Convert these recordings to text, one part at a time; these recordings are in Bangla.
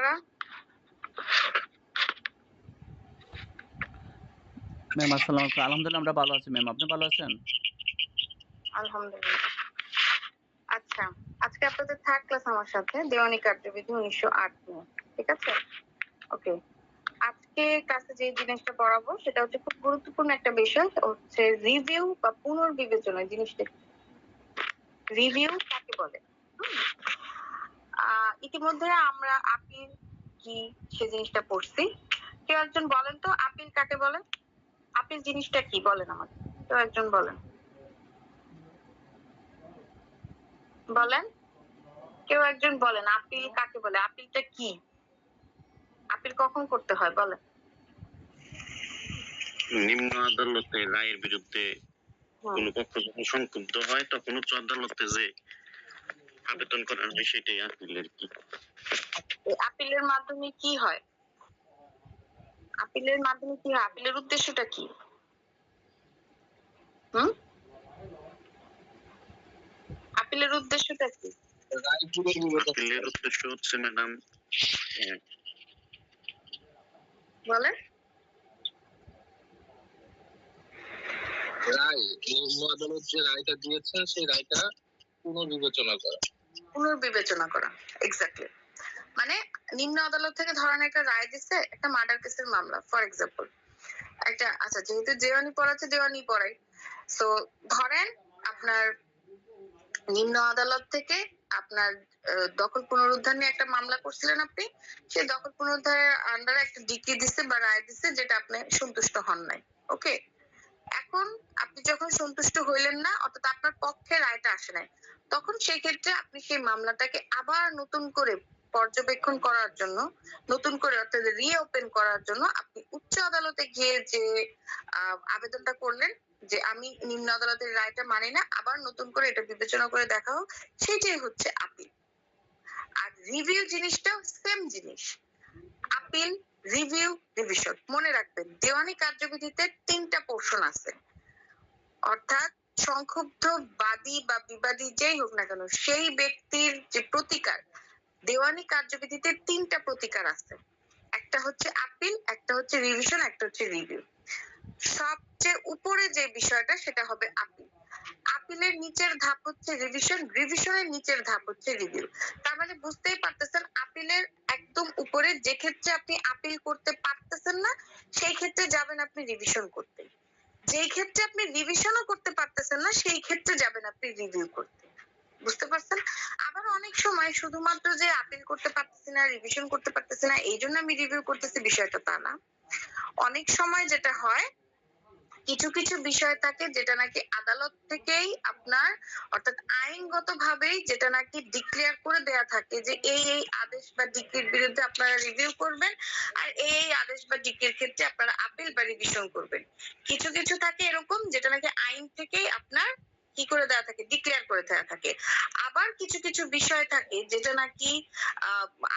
আপনারা? ম্যাম আসসালামু আলাইকুম। আলহামদুলিল্লাহ আমরা ভালো আছি ম্যাম। আপনি ভালো আছেন? আলহামদুলিল্লাহ। আচ্ছা, আজকে আপনাদের থার্ড ক্লাস আমার সাথে দেওয়ানি কার্যবিধি 1908 নিয়ে। ঠিক আছে? ওকে। আজকে ক্লাসে যে জিনিসটা পড়াবো সেটা হচ্ছে খুব গুরুত্বপূর্ণ একটা বিষয়, হচ্ছে রিভিউ বা পুনর্বিবেচনা জিনিসটা। রিভিউ কাকে বলে? ইতিমধ্যে আমরা আপিল কি সে জিনিসটা পড়ছি। কেউ একজন বলেন তো আপিল কাকে বলে? আপিল জিনিসটা কি বলেন আমাকে, কেউ একজন বলেন। বলেন, কেউ একজন বলেন আপিল কাকে বলে? আপিলটা কি? আপিল কখন করতে হয় বলেন? নিম্ন আদালতে রায়ের বিরুদ্ধে কোন পক্ষ যখন সংক্ষুব্ধ হয় তখন উচ্চ আদালতে যে আবেদন করা হয় সেটাই আপিলের কি। আপিলের মাধ্যমে কি হয়? আপিলের মাধ্যমে কি হয়? আপিলের উদ্দেশ্যটা কি? আপিলের উদ্দেশ্যটা কি? আপিলের উদ্দেশ্য হচ্ছে ম্যাডাম বলে রায়, নিম্ন আদালত যে রায়টা দিয়েছে সেই রায়টা পুনর্বিবেচনা করা। পুনর্বিবেচনা করা, এক্স্যাক্টলি। মানে নিম্ন আদালত থেকে ধরেন একটা রায় দিচ্ছে একটা মার্ডার কেসের মামলা, ফর এক্সাম্পল একটা, আচ্ছা যেহেতু দেওয়ানি পড়াচ্ছে দেওয়ানি পড়াই, তো ধরেন আপনার নিম্ন আদালত থেকে আপনার দখল পুনরুদ্ধার নিয়ে একটা মামলা করছিলেন আপনি, সেই দখল পুনরুদ্ধারের আন্ডারে একটা ডিক্রি দিচ্ছে বা রায় দিচ্ছে যেটা আপনি সন্তুষ্ট হন নাই। ওকে, এখন আপনি যখন সন্তুষ্ট হইলেন না, অর্থাৎ আপনার পক্ষে রায়টা আসে নাই, তখন সেই ক্ষেত্রে আপনি সেই মামলাটাকে আবার নতুন করে পর্যবেক্ষণ করার জন্য, নতুন করে অর্থাৎ রিওপেন করার জন্য আপনি উচ্চ আদালতে গিয়ে যে আবেদনটা করলেন যে আমি নিম্ন আদালতের রায়টা মানি না, আবার নতুন করে এটা বিবেচনা করে দেখা হোক, সেটাই হচ্ছে আপিল। আর রিভিউ জিনিসটা সেম জিনিস। Appeal, review, revision. মনে রাখবেন দেওয়ানি কার্যবিধিতে 3টা পোর্শন আছে, অর্থাৎ সংক্ষুব্ধ বাদী বা বিবাদী যেই হোক না কেন সেই ব্যক্তির যে প্রতিকার, দেওয়ানি কার্যবিধিতে 3টা প্রতিকার আছে। একটা হচ্ছে আপিল, একটা হচ্ছে রিভিশন, একটা হচ্ছে রিভিউ। সবচেয়ে উপরে যে বিষয়টা সেটা হবে আপিল। আপিলের নিচের ধাপ হচ্ছে রিভিশন, রিভিশনের নিচের ধাপ হচ্ছে রিভিউ। তার মানে বুঝতেই পারতেছেন আপিলের একদম উপরে যে ক্ষেত্রে আপনি আপিল করতে পারতেছেন না সেই ক্ষেত্রে যাবেন আপনি রিভিশন করতে, যেই ক্ষেত্রে আপনি রিভিশনও করতে পারতেছেন না সেই ক্ষেত্রে যাবেন আপনি রিভিউ করতে। বুঝতে পারছেন? আবার অনেক সময় শুধুমাত্র যে আপিল করতে পারতেছি না, রিভিশন করতে পারতেছি না এই জন্য আমি রিভিউ করতেছি, বিষয়টা তা না। অনেক সময় যেটা হয় কিছু কিছু বিষয় থাকে যেটা নাকি আদালত থেকেই আপনার, অর্থাৎ আইনগত ভাবেই যেটা নাকি ডিক্লেয়ার করে দেয়া থাকে যে এই এই আদেশ বা ডিক্রির বিরুদ্ধে আপনারা রিভিউ করবেন, আর এই আদেশ বা ডিক্রির ক্ষেত্রে আপনারা আপিল বা রিভিশন করবেন। কিছু কিছু থাকে এরকম যেটা নাকি আইন থেকেই আপনার কি করে দেওয়া থাকে, ডিক্লেয়ার করে দেওয়া থাকে। আবার কিছু কিছু বিষয় থাকে যেটা নাকি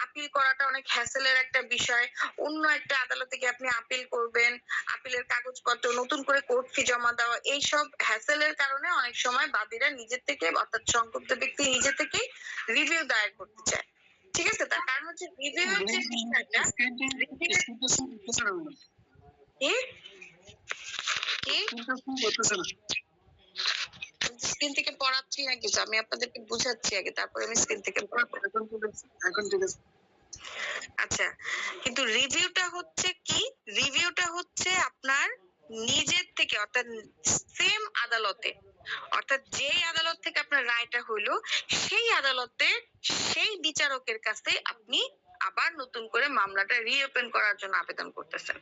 আপিল করাটা অনেক হ্যাসেলের একটা বিষয়, অন্য একটা আদালতে গিয়ে আপনি আপিল করবেন, আপিলের কাগজপত্র নতুন করে কোর্ট ফি জমা দেওয়া, এইসব হ্যাসেলের কারণে অনেক সময় বাদীরা নিজের থেকে, অর্থাৎ সংক্ষুব্ধ ব্যক্তি নিজে থেকেই রিভিউ দায়ের করতে চায়। ঠিক আছে, তার কারণ হচ্ছে রিভিউ যে বিষয়টা, স্ক্রিন থেকে পড়াচ্ছি না কিছু, আমি আপনাদেরকে বুঝাচ্ছি আগে, তারপরে আমি স্ক্রিন থেকে পড়াবো। এখন ঠিক আছে। আচ্ছা, কিন্তু রিভিউটা হচ্ছে কি? রিভিউটা হচ্ছে আপনার নিজের থেকে, অর্থাৎ সেম আদালতে, অর্থাৎ যেই আদালত থেকে আপনার রায়টা হইলো সেই আদালতে সেই বিচারকের কাছে আপনি আবার নতুন করে মামলাটা রিওপেন করার জন্য আবেদন করতেছেন,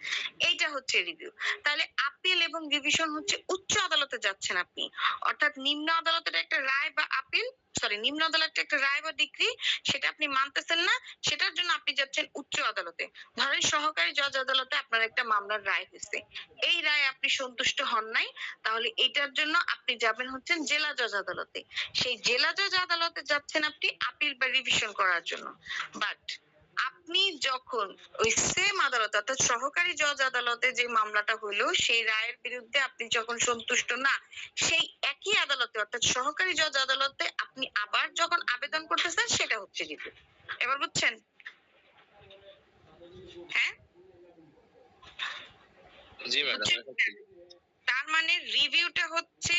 এইটা হচ্ছে রিভিউ। তাহলে আপিল এবং রিভিশন হচ্ছে উচ্চ আদালতে যাচ্ছেন আপনি, অর্থাৎ নিম্ন আদালতের একটা রায় বা আপিল, সরি নিম্ন আদালতের একটা রায় বা ডিক্রি সেটা আপনি মানতেছেন না, সেটার জন্য আপনি যাচ্ছেন উচ্চ আদালতে। ধরেন সহকারী জজ আদালতে আপনার একটা মামলার রায় হয়েছে, এই রায় আপনি সন্তুষ্ট হন নাই, তাহলে এটার জন্য আপনি যাবেন হচ্ছেন জেলা জজ আদালতে। সেই জেলা জজ আদালতে যাচ্ছেন আপনি আপিল বা রিভিশন করার জন্য। বাট আপনি যখন ওই সেম আদালত, অর্থাৎ সহকারী জজ আদালতে যে মামলাটা হলো সেই রায়ের বিরুদ্ধে আপনি যখন সন্তুষ্ট না, সেই একই আদালতে অর্থাৎ সহকারী জজ আদালতে আপনি আবার যখন আবেদন করতেছেন সেটা হচ্ছে রিভিউ। এবার বুঝছেন? হ্যাঁ, জি ম্যাডাম। তার মানে রিভিউটা হচ্ছে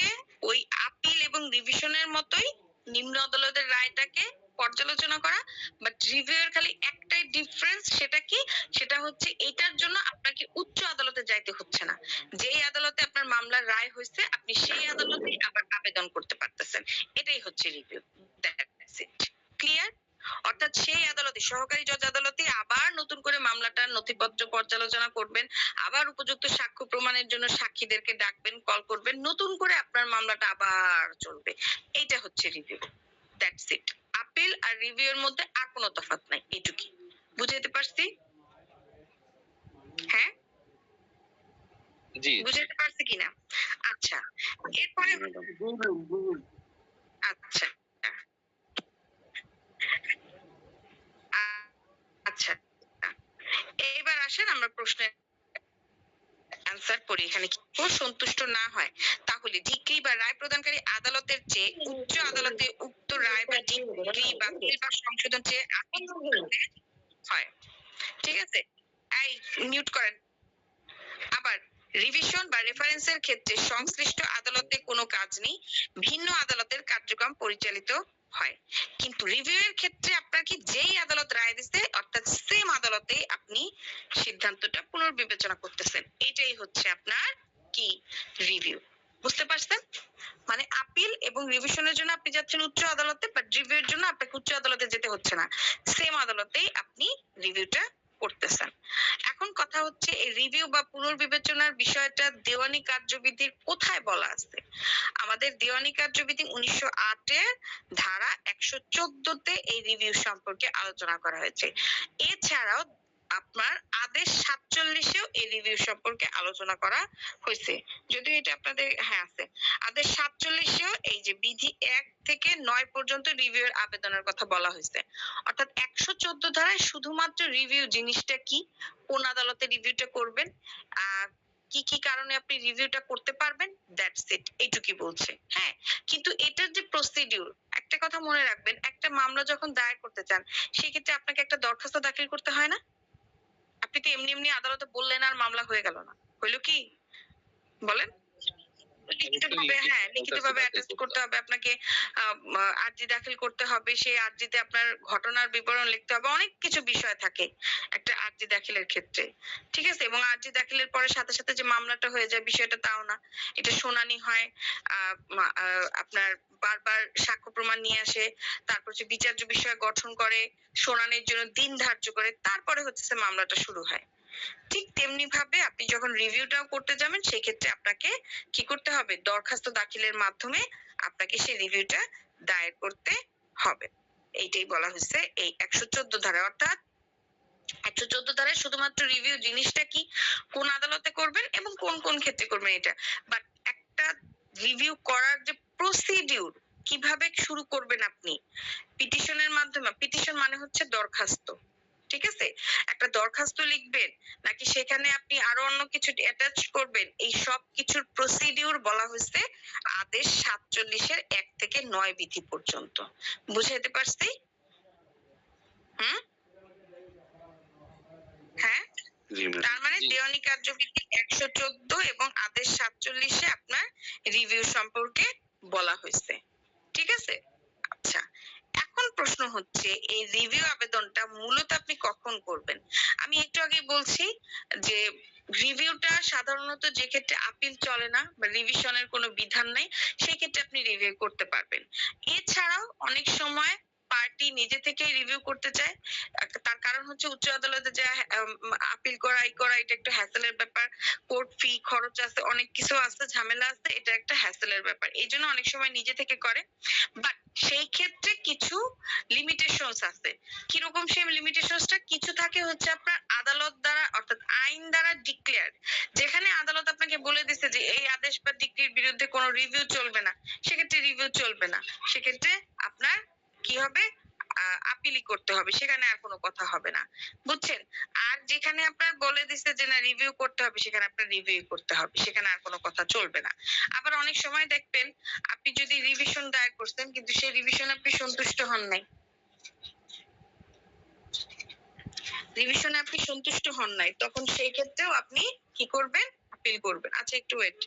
ওই আপিল এবং রিভিশনের মতোই নিম্ন আদালতের রায়টাকে পর্যালোচনা করা, বাট রিভিউ এর খালি একটাই ডিফারেন্স, সেটা কি? সেটা হচ্ছে এটার জন্য আপনাকে উচ্চ আদালতে যাইতে হচ্ছে না। যেই আদালতে আপনার মামলার রায় হয়েছে আপনি সেই আদালতে আবার আবেদন করতে পারতেছেন। এটাই হচ্ছে রিভিউ। That's it. ক্লিয়ার? অর্থাৎ সেই আদালতে, সহকারী জজ আদালতে আবার নতুন করে মামলাটার নথিপত্র পর্যালোচনা করবেন, আবার উপযুক্ত সাক্ষ্য প্রমাণের জন্য সাক্ষীদেরকে ডাকবেন, কল করবেন, নতুন করে আপনার মামলাটা আবার চলবে। এইটা হচ্ছে রিভিউ। That's it. আপিল আর রিভিউ এর মধ্যে আর কোনো তফাৎ নাই, এটুকুই। বুঝাইতে পারছি? হ্যাঁ, জি বুঝাইতে পারছি কিনা? আচ্ছা, এরপরে আচ্ছা আচ্ছা, এবার আসেন আমরা প্রশ্নের অ্যান্সার করি। এখানে কি সন্তুষ্ট না হয় তাহলে ডিগ্রি বা রায় প্রদানকারী আদালতের চেয়ে উচ্চ আদালতে উক্ত রায় বা ডিগ্রি বাতিল বা সংশোধন চেয়ে আপিল করতে হয়। ঠিক আছে, এই মিউট করেন। আবার রিভিশন বা রেফারেন্সের ক্ষেত্রে সংশ্লিষ্ট আদালতে কোনো কাজ নেই, ভিন্ন আদালতের কার্যক্রম পরিচালিত হয়। কিন্তু রিভিউ এর ক্ষেত্রে আপনার কি যেই আদালত রায় দিচ্ছে অর্থাৎ সেম আদালতে আপনি সিদ্ধান্তটা পুনর্বিবেচনা করতেছেন। এটাই হচ্ছে আপনার কি রিভিউ। বুঝতে পারছেন? মানে আপিল এবং রিভিশনের জন্য আপনি যাচ্ছেন উচ্চ আদালতে, বাট রিভিউর জন্য আপনাকে উচ্চ আদালতে যেতে হচ্ছে না, সেম আদালতেই আপনি রিভিউটা করতেছেন। এখন কথা হচ্ছে এই রিভিউ বা পুনর্বিবেচনার বিষয়টা দেওয়ানি কার্যবিধির কোথায় বলা আছে? আমাদের দেওয়ানি কার্যবিধি 1908 এর ধারা 114 তে এই রিভিউ সম্পর্কে আলোচনা করা হয়েছে। এছাড়াও আপনার আদেশ 47 এও এই রিভিউ সম্পর্কে আলোচনা করা হয়েছে, যদিও এটা আপনাদের হ্যাঁ আছে। আদেশ 47 এও এই যে বিধি 1 থেকে 9 পর্যন্ত রিভিউ এর আবেদনের কথা বলা হয়েছে। অর্থাৎ 114 ধারায় শুধুমাত্র রিভিউ জিনিসটা কি, কোন আদালতে রিভিউটা করবেন, কি কি কারণে আপনি রিভিউটা করতে পারবেন, দ্যাটস ইট, এইটুকুই বলছে। হ্যাঁ, কিন্তু এটার যে প্রসিডিউর, একটা কথা মনে রাখবেন, একটা মামলা যখন দায়ের করতে চান সেক্ষেত্রে আপনাকে একটা দরখাস্ত দাখিল করতে হয় না? আপনি তো এমনি এমনি আদালতে বললেন আর মামলা হয়ে গেল না, হইলো কি? বলেন। লিখিতভাবে, হ্যাঁ, লিখিতভাবে অ্যাটাস্ট করতে হবে আপনাকে, আর্জি দাখিল করতে হবে, সেই আর্জিতে আপনার ঘটনার বিবরণ লিখতে হবে, অনেক কিছু বিষয় থাকে একটা আর্জি দাখিলের ক্ষেত্রে। ঠিক আছে, এবং আর্জি দাখিলের পরে সাথে সাথে যে মামলাটা হয়ে যায় বিষয়টা তাও না, এটা শুনানি হয়, আপনার বারবার সাক্ষ্য প্রমাণ নিয়ে আসে, তারপর হচ্ছে বিচার্য বিষয় গঠন করে, শুনানির জন্য দিন ধার্য করে, তারপরে হচ্ছে মামলাটা শুরু হয়। ঠিক তেমনি ভাবে আপনি যখন রিভিউটাও করতে যাবেন সেই ক্ষেত্রে আপনাকে কি করতে হবে, দরখাস্ত দাখিলের মাধ্যমে আপনাকে সেই রিভিউটা দায়ের করতে হবে। এইটাই বলা হয়েছে এই 114 ধারা। অর্থাৎ 114 ধারায় শুধুমাত্র রিভিউ জিনিসটা কি, কোন আদালতে করবেন এবং কোন কোন ক্ষেত্রে করবেন এটা, বাট একটা রিভিউ করার যে প্রসিডিউর, কিভাবে শুরু করবেন আপনি, পিটিশনের মাধ্যমে, পিটিশন মানে হচ্ছে দরখাস্ত, ঠিক আছে, একটা দরখাস্ত লিখবেন নাকি সেখানে আপনি আরো অন্য কিছু অ্যাটাচ করবেন, এই সব কিছুর প্রসিডিউর বলা হয়েছে আদেশ 47 এর 1 থেকে 9 বিধি পর্যন্ত। বুঝাইতে পারছি? হ্যাঁ, তার মানে দেওয়ানি কার্যবিধি 114 এবং আদেশ 47 এ আপনার রিভিউ সম্পর্কে বলা হয়েছে। ঠিক আছে, আচ্ছা, এখন প্রশ্ন হচ্ছে এই রিভিউ আবেদনটা মূলত আপনি কখন করবেন? আমি একটু আগে বলছি যে রিভিউটা সাধারণত যে ক্ষেত্রে আপিল চলে না বা রিভিশনের কোনো বিধান নাই সেই ক্ষেত্রে আপনি রিভিউ করতে পারবেন। এছাড়াও অনেক সময় পার্টি নিজে থেকেই রিভিউ করতে চায়, তার কারণ হচ্ছে উচ্চ আদালতে যে আপিল করা এটা একটা হ্যাসেলের ব্যাপার, কোর্ট ফি খরচ আছে, অনেক কিছু আছে, ঝামেলা আছে, এটা একটা হ্যাসেলের ব্যাপার, এই জন্য অনেক সময় নিজে থেকে করে। বাট সেই ক্ষেত্রে কিছু লিমিটেশনস আছে। কিরকম সেই লিমিটেশনসটা? কিছু থাকে হচ্ছে আপনার আদালত দ্বারা অর্থাৎ আইন দ্বারা ডিক্লেয়ার, যেখানে আদালত আপনাকে বলে দিচ্ছে যে এই আদেশ বা ডিক্রির বিরুদ্ধে কোনো রিভিউ চলবে না, সেক্ষেত্রে রিভিউ চলবে না, সেক্ষেত্রে আপনার কি হবে, আপিলই করতে হবে, সেখানে আর কোনো কথা হবে না। বুঝছেন? আর যেখানে আপনার বলে দিচ্ছে যে না রিভিউ করতে হবে সেখানে আপনার রিভিউ করতে হবে, সেখানে আর কোনো কথা চলবে না। আবার অনেক সময় দেখবেন আপনি যদি রিভিশন দায়ের করছেন কিন্তু সেই রিভিশন আপনি সন্তুষ্ট হন নাই, রিভিশনে আপনি সন্তুষ্ট হন নাই, তখন সেই ক্ষেত্রেও আপনি কি করবেন? আপিল করবেন। আচ্ছা একটু ওয়েট।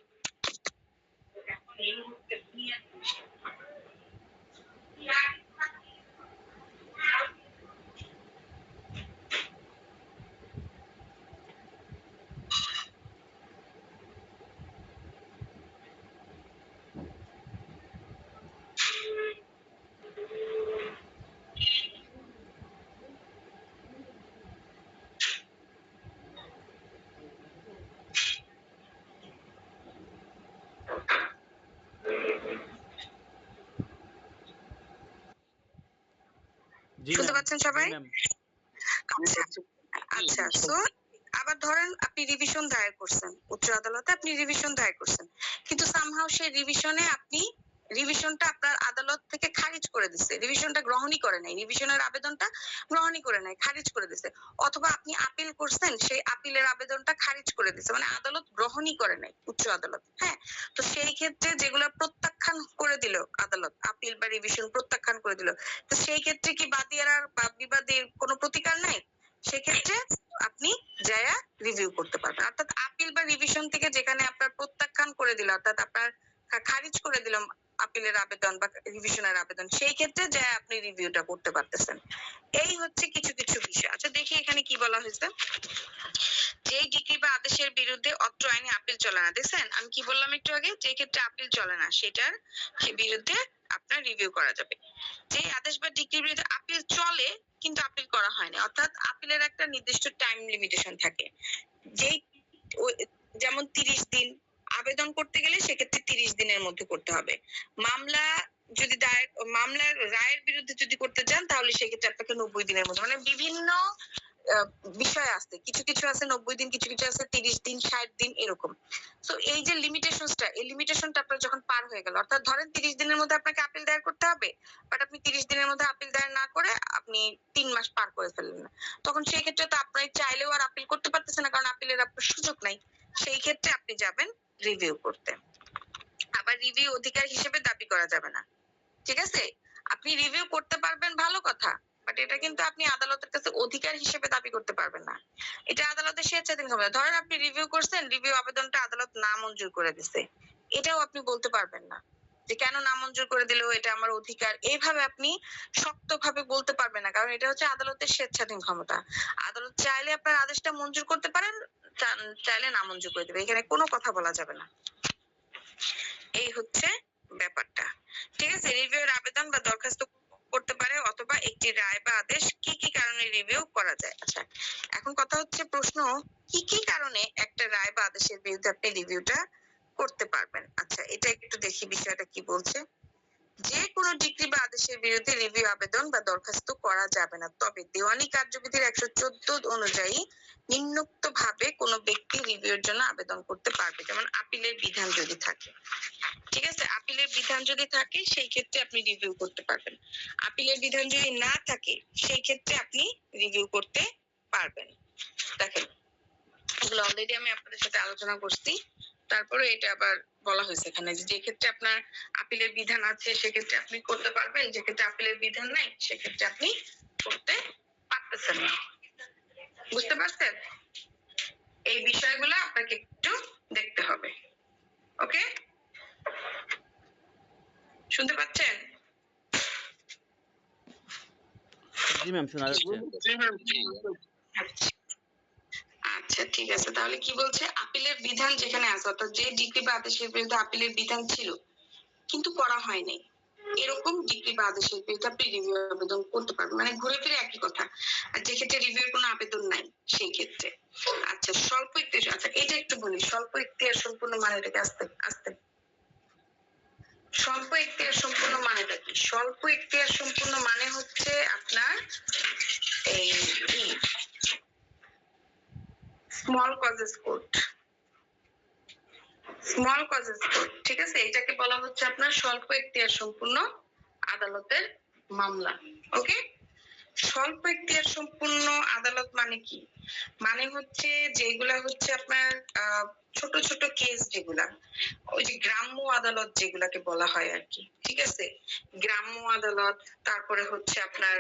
জি শুনতে ম্যাম। পাচ্ছেন জি সবাই? ম্যাম। আচ্ছা আচ্ছা, সো আবার ধরেন আপনি রিভিশন দায়ের করছেন উচ্চ আদালতে, আপনি রিভিশন দায়ের করছেন, কিন্তু সামহাও সেই রিভিশনে আপনি রিভিশনটা আপনার আদালত থেকে খারিজ করে দিচ্ছে, রিভিশনটা গ্রহণই করে নাই, রিভিশনের আবেদনটা গ্রহণই করে নাই, খারিজ করে দিচ্ছে। অথবা আপনি আপিল করছেন, সেই আপিলের আবেদনটা খারিজ করে দিচ্ছে, মানে আদালত গ্রহণই করে নাই, উচ্চ আদালত। হ্যাঁ, তো সেই ক্ষেত্রে যেগুলো প্রত্যাখ্যান করে দিল আদালত, আপিল বা রিভিশন প্রত্যাখ্যান করে দিল, তো সেই ক্ষেত্রে কি বাদীয়ার বা বিবাদীর কোনো প্রতিকার নাই? সেক্ষেত্রে আপনি যায়া রিভিউ করতে পারবেন। অর্থাৎ আপিল বা রিভিশন থেকে যেখানে আপনার প্রত্যাখ্যান করে দিল, অর্থাৎ আপনার খারিজ করে দিলাম আপিলের আবেদন বা রিভিশনের আবেদন, সেই ক্ষেত্রে যায় আপনি রিভিউটা করতে পারতেছেন। এই হচ্ছে কিছু কিছু বিষয়। আচ্ছা দেখি এখানে কি বলা হয়েছে। যেই ডিগ্রি বা আদেশের বিরুদ্ধে অত্র আইনে আপিল চলে না, দেখছেন আমি কি বললাম একটু আগে, যে ক্ষেত্রে আপিল চলে না সেটার বিরুদ্ধে আপনার রিভিউ করা যাবে। যে আদেশ বা ডিগ্রির বিরুদ্ধে আপিল চলে কিন্তু আপিল করা হয় না, অর্থাৎ আপিলের একটা নির্দিষ্ট টাইম লিমিটেশন থাকে, যেই যেমন 30 দিন আবেদন করতে গেলে সেক্ষেত্রে 30 দিনের মধ্যে করতে হবে। মামলা যদি মামলার রায়ের বিরুদ্ধে যদি করতে চান তাহলে সেক্ষেত্রে আপনাকে 90 দিনের মধ্যে, মানে বিভিন্ন বিষয় আছে, কিছু কিছু আছে 90 দিন, কিছু কিছু আছে 30 দিন, 60 দিন এরকম। তো এই যে লিমিটেশনটা, এই লিমিটেশনটা আপনার যখন পার হয়ে গেল, অর্থাৎ ধরেন 30 দিনের মধ্যে আপনাকে আপিল দায়ের করতে হবে, বাট আপনি 30 দিনের মধ্যে আপিল দায়ের না করে আপনি 3 মাস পার করে ফেললেন, তখন সেই ক্ষেত্রে তো আপনি চাইলেও আর আপিল করতে পারতেছেন না, কারণ আপিলের আপনার সুযোগ নাই। সেই ক্ষেত্রে আপনি যাবেন রিভিউ করতে। আবার রিভিউ অধিকার হিসেবে দাবি করা যাবে না, ঠিক আছে? আপনি রিভিউ করতে পারবেন, ভালো কথা, বাট এটা কিন্তু আপনি আদালতের কাছে অধিকার হিসেবে দাবি করতে পারবেন না। এটা আদালতের স্বেচ্ছাধীন ক্ষমতা। ধরেন আপনি রিভিউ করছেন, রিভিউ আবেদনটা আদালত না মঞ্জুর করে দিছে, এটাও আপনি বলতে পারবেন না যে কেন নামঞ্জুর করে দিল, এটা আমার অধিকার, এইভাবে আপনি শক্তভাবে বলতে পারবেন না, কারণ এটা হচ্ছে আদালতের স্বেচ্ছাধীন ক্ষমতা। আদালত চাইলে আপনার আদেশটা মঞ্জুর করতে পারেন, চাইলে নামঞ্জুর করে দেবে, এখানে কোনো কথা বলা যাবে না। এই হচ্ছে ব্যাপারটা, ঠিক আছে? রিভিউর আবেদন বা দরখাস্ত করতে পারে, অথবা একটি রায় বা আদেশ কি কি কারণে রিভিউ করা যায়। আচ্ছা এখন কথা হচ্ছে, প্রশ্ন কি কি কারণে একটা রায় বা আদেশের বিরুদ্ধে আপনি রিভিউটা করতে পারবেন। আচ্ছা এটা একটু দেখি বিষয়টা কি বলছে। যে কোনো ডিগ্রি বা আদেশের বিরুদ্ধে রিভিউ আবেদন বা দরখাস্ত করা যাবে না, তবে দেওয়ানি কার্যবিধির 114 অনুযায়ী নিম্নোক্ত ভাবে কোনো ব্যক্তি রিভিউর জন্য আবেদন করতে পারবে, যেমন আপিলের বিধান যদি থাকে, ঠিক আছে? আপিলের বিধান যদি থাকে সেই ক্ষেত্রে আপনি রিভিউ করতে পারবেন। আপিলের বিধান যদি না থাকে সেই ক্ষেত্রে আপনি রিভিউ করতে পারবেন। দেখেন এগুলো অলরেডি আমি আপনাদের সাথে আলোচনা করছি, তারপরে এটা আবার বলা হয়েছে এখানে যে ক্ষেত্রে আপনার আপিলের বিধান আছে সেক্ষেত্রে আপনি করতে পারবেন, যে ক্ষেত্রে আপিলের বিধান নাই সেক্ষেত্রে আপনি করতে পারতেছেন না। বুঝতে পারছেন? এই বিষয়গুলো আপনাকে একটু দেখতে হবে। ওকে, শুনতে পাচ্ছেন? জি ম্যাম, শোনা যাচ্ছে। আচ্ছা ঠিক আছে, তাহলে কি বলছে, আপিলের বিধান যেখানে আছে, অর্থাৎ যে ডিগ্রি বা আদেশের বিরুদ্ধে আপিলের বিধান ছিল কিন্তু করা হয়নি, এরকম ডিগ্রি বা আদেশের বিরুদ্ধে আপনি রিভিউ আবেদন করতে পারবেন, মানে ঘুরে ফিরে একই কথা। আর যে ক্ষেত্রে রিভিউর কোনো আবেদন নাই সেই ক্ষেত্রে। আচ্ছা স্বল্প ইখতিয়ার, আচ্ছা এটা একটু বলি, স্বল্প ইখতিয়ার সম্পূর্ণ মানেটাকে আস্তে আস্তে, স্বল্প ইখতিয়ার সম্পূর্ণ মানেটা কি? স্বল্প ইখতিয়ার সম্পূর্ণ মানে হচ্ছে আপনার এই কি small causes court, small causes court, ঠিক আছে? এটাকে বলা হচ্ছে আপনার স্বল্প ইখতিয়ার সম্পূর্ণ আদালতের মামলা। ওকে, স্বল্প ইখতিয়ার সম্পূর্ণ আদালত মানে কি? মানে হচ্ছে যেগুলা হচ্ছে আপনার ছোট ছোট কেস, যেগুলা ওই যে গ্রাম্য আদালত যেগুলাকে বলা হয় আর কি, ঠিক আছে, গ্রাম্য আদালত, তারপরে হচ্ছে আপনার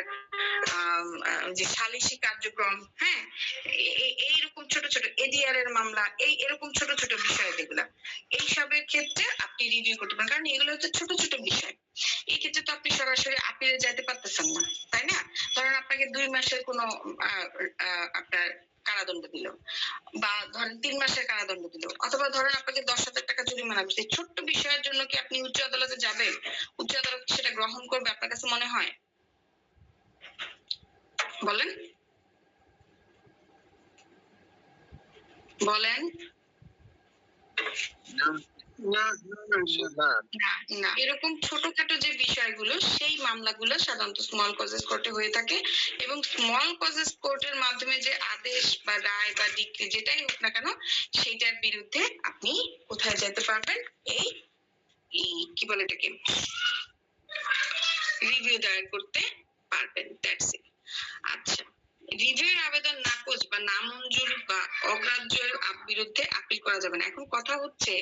যে সালিসি কার্যক্রম, হ্যাঁ, এইরকম ছোট ছোট এডিআর এর মামলা, এরকম ছোট ছোট বিষয় যেগুলা, এইসবের ক্ষেত্রে আপনি রিভিউ করতে পারেন, কারণ এগুলো হচ্ছে ছোট ছোট বিষয়। এই ক্ষেত্রে তো আপনি সরাসরি আপিলে যাইতে পারতেছেন না, তাই না? ধরেন আপনাকে 2 মাসের কোনো আপনার কারাদণ্ড দিল, বা ধরেন 3 মাসের কারাদণ্ড দিল, অথবা ধরেন আপনাকে 10,000 টাকা জরিমানা করছে, ছোট্ট বিষয়ের জন্য কি আপনি উচ্চ আদালতে যাবেন? উচ্চ আদালত সেটা গ্রহণ করবে আপনার কাছে মনে হয়? বলেন বলেন। না না, এরকম ছোটখাটো যে বিষয়গুলো, সেই মামলাগুলো সাধারণত স্মল কজেস কোর্টে হয়ে থাকে, এবং স্মল কজেস কোর্টের মাধ্যমে যে আদেশ বা রায় বা ডিক্রি যেটাই হোক না কেন, সেটার বিরুদ্ধে আপনি কোথায় যেতে পারবেন? এই কি বলে এটাকে, রিভিউ দায়ের করতে পারবেন। That's it. আচ্ছা, রিভিউর আবেদন নাকচ বা নামঞ্জুর বা অগ্রাহ্যের বিরুদ্ধে আপিল করা যাবে না। এখন কথা হচ্ছে,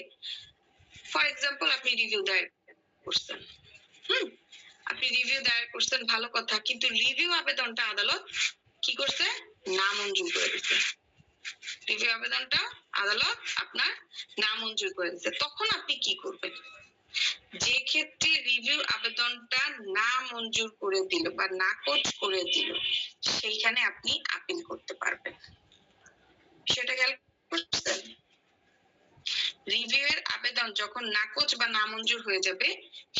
ফর এক্সাম্পল আপনি রিভিউ দায়ের করছেন, আপনি রিভিউ দায়ের করছেন, ভালো কথা, কিন্তু রিভিউ আবেদনটা আদালত কি করছে? নামঞ্জুর করে দিচ্ছে। রিভিউ আবেদনটা আদালত আপনার নামঞ্জুর করে দিচ্ছে। তখন আপনি কি করবেন? যে ক্ষেত্রে রিভিউ আবেদনটা না মঞ্জুর করে দিল বা নাকচ করে দিল, সেইখানে আপনি আপিল করতে পারবেন। সেটা খেয়াল করছেন? রিভিউ এর আবেদন যখন নাকচ বা নামঞ্জুর হয়ে যাবে,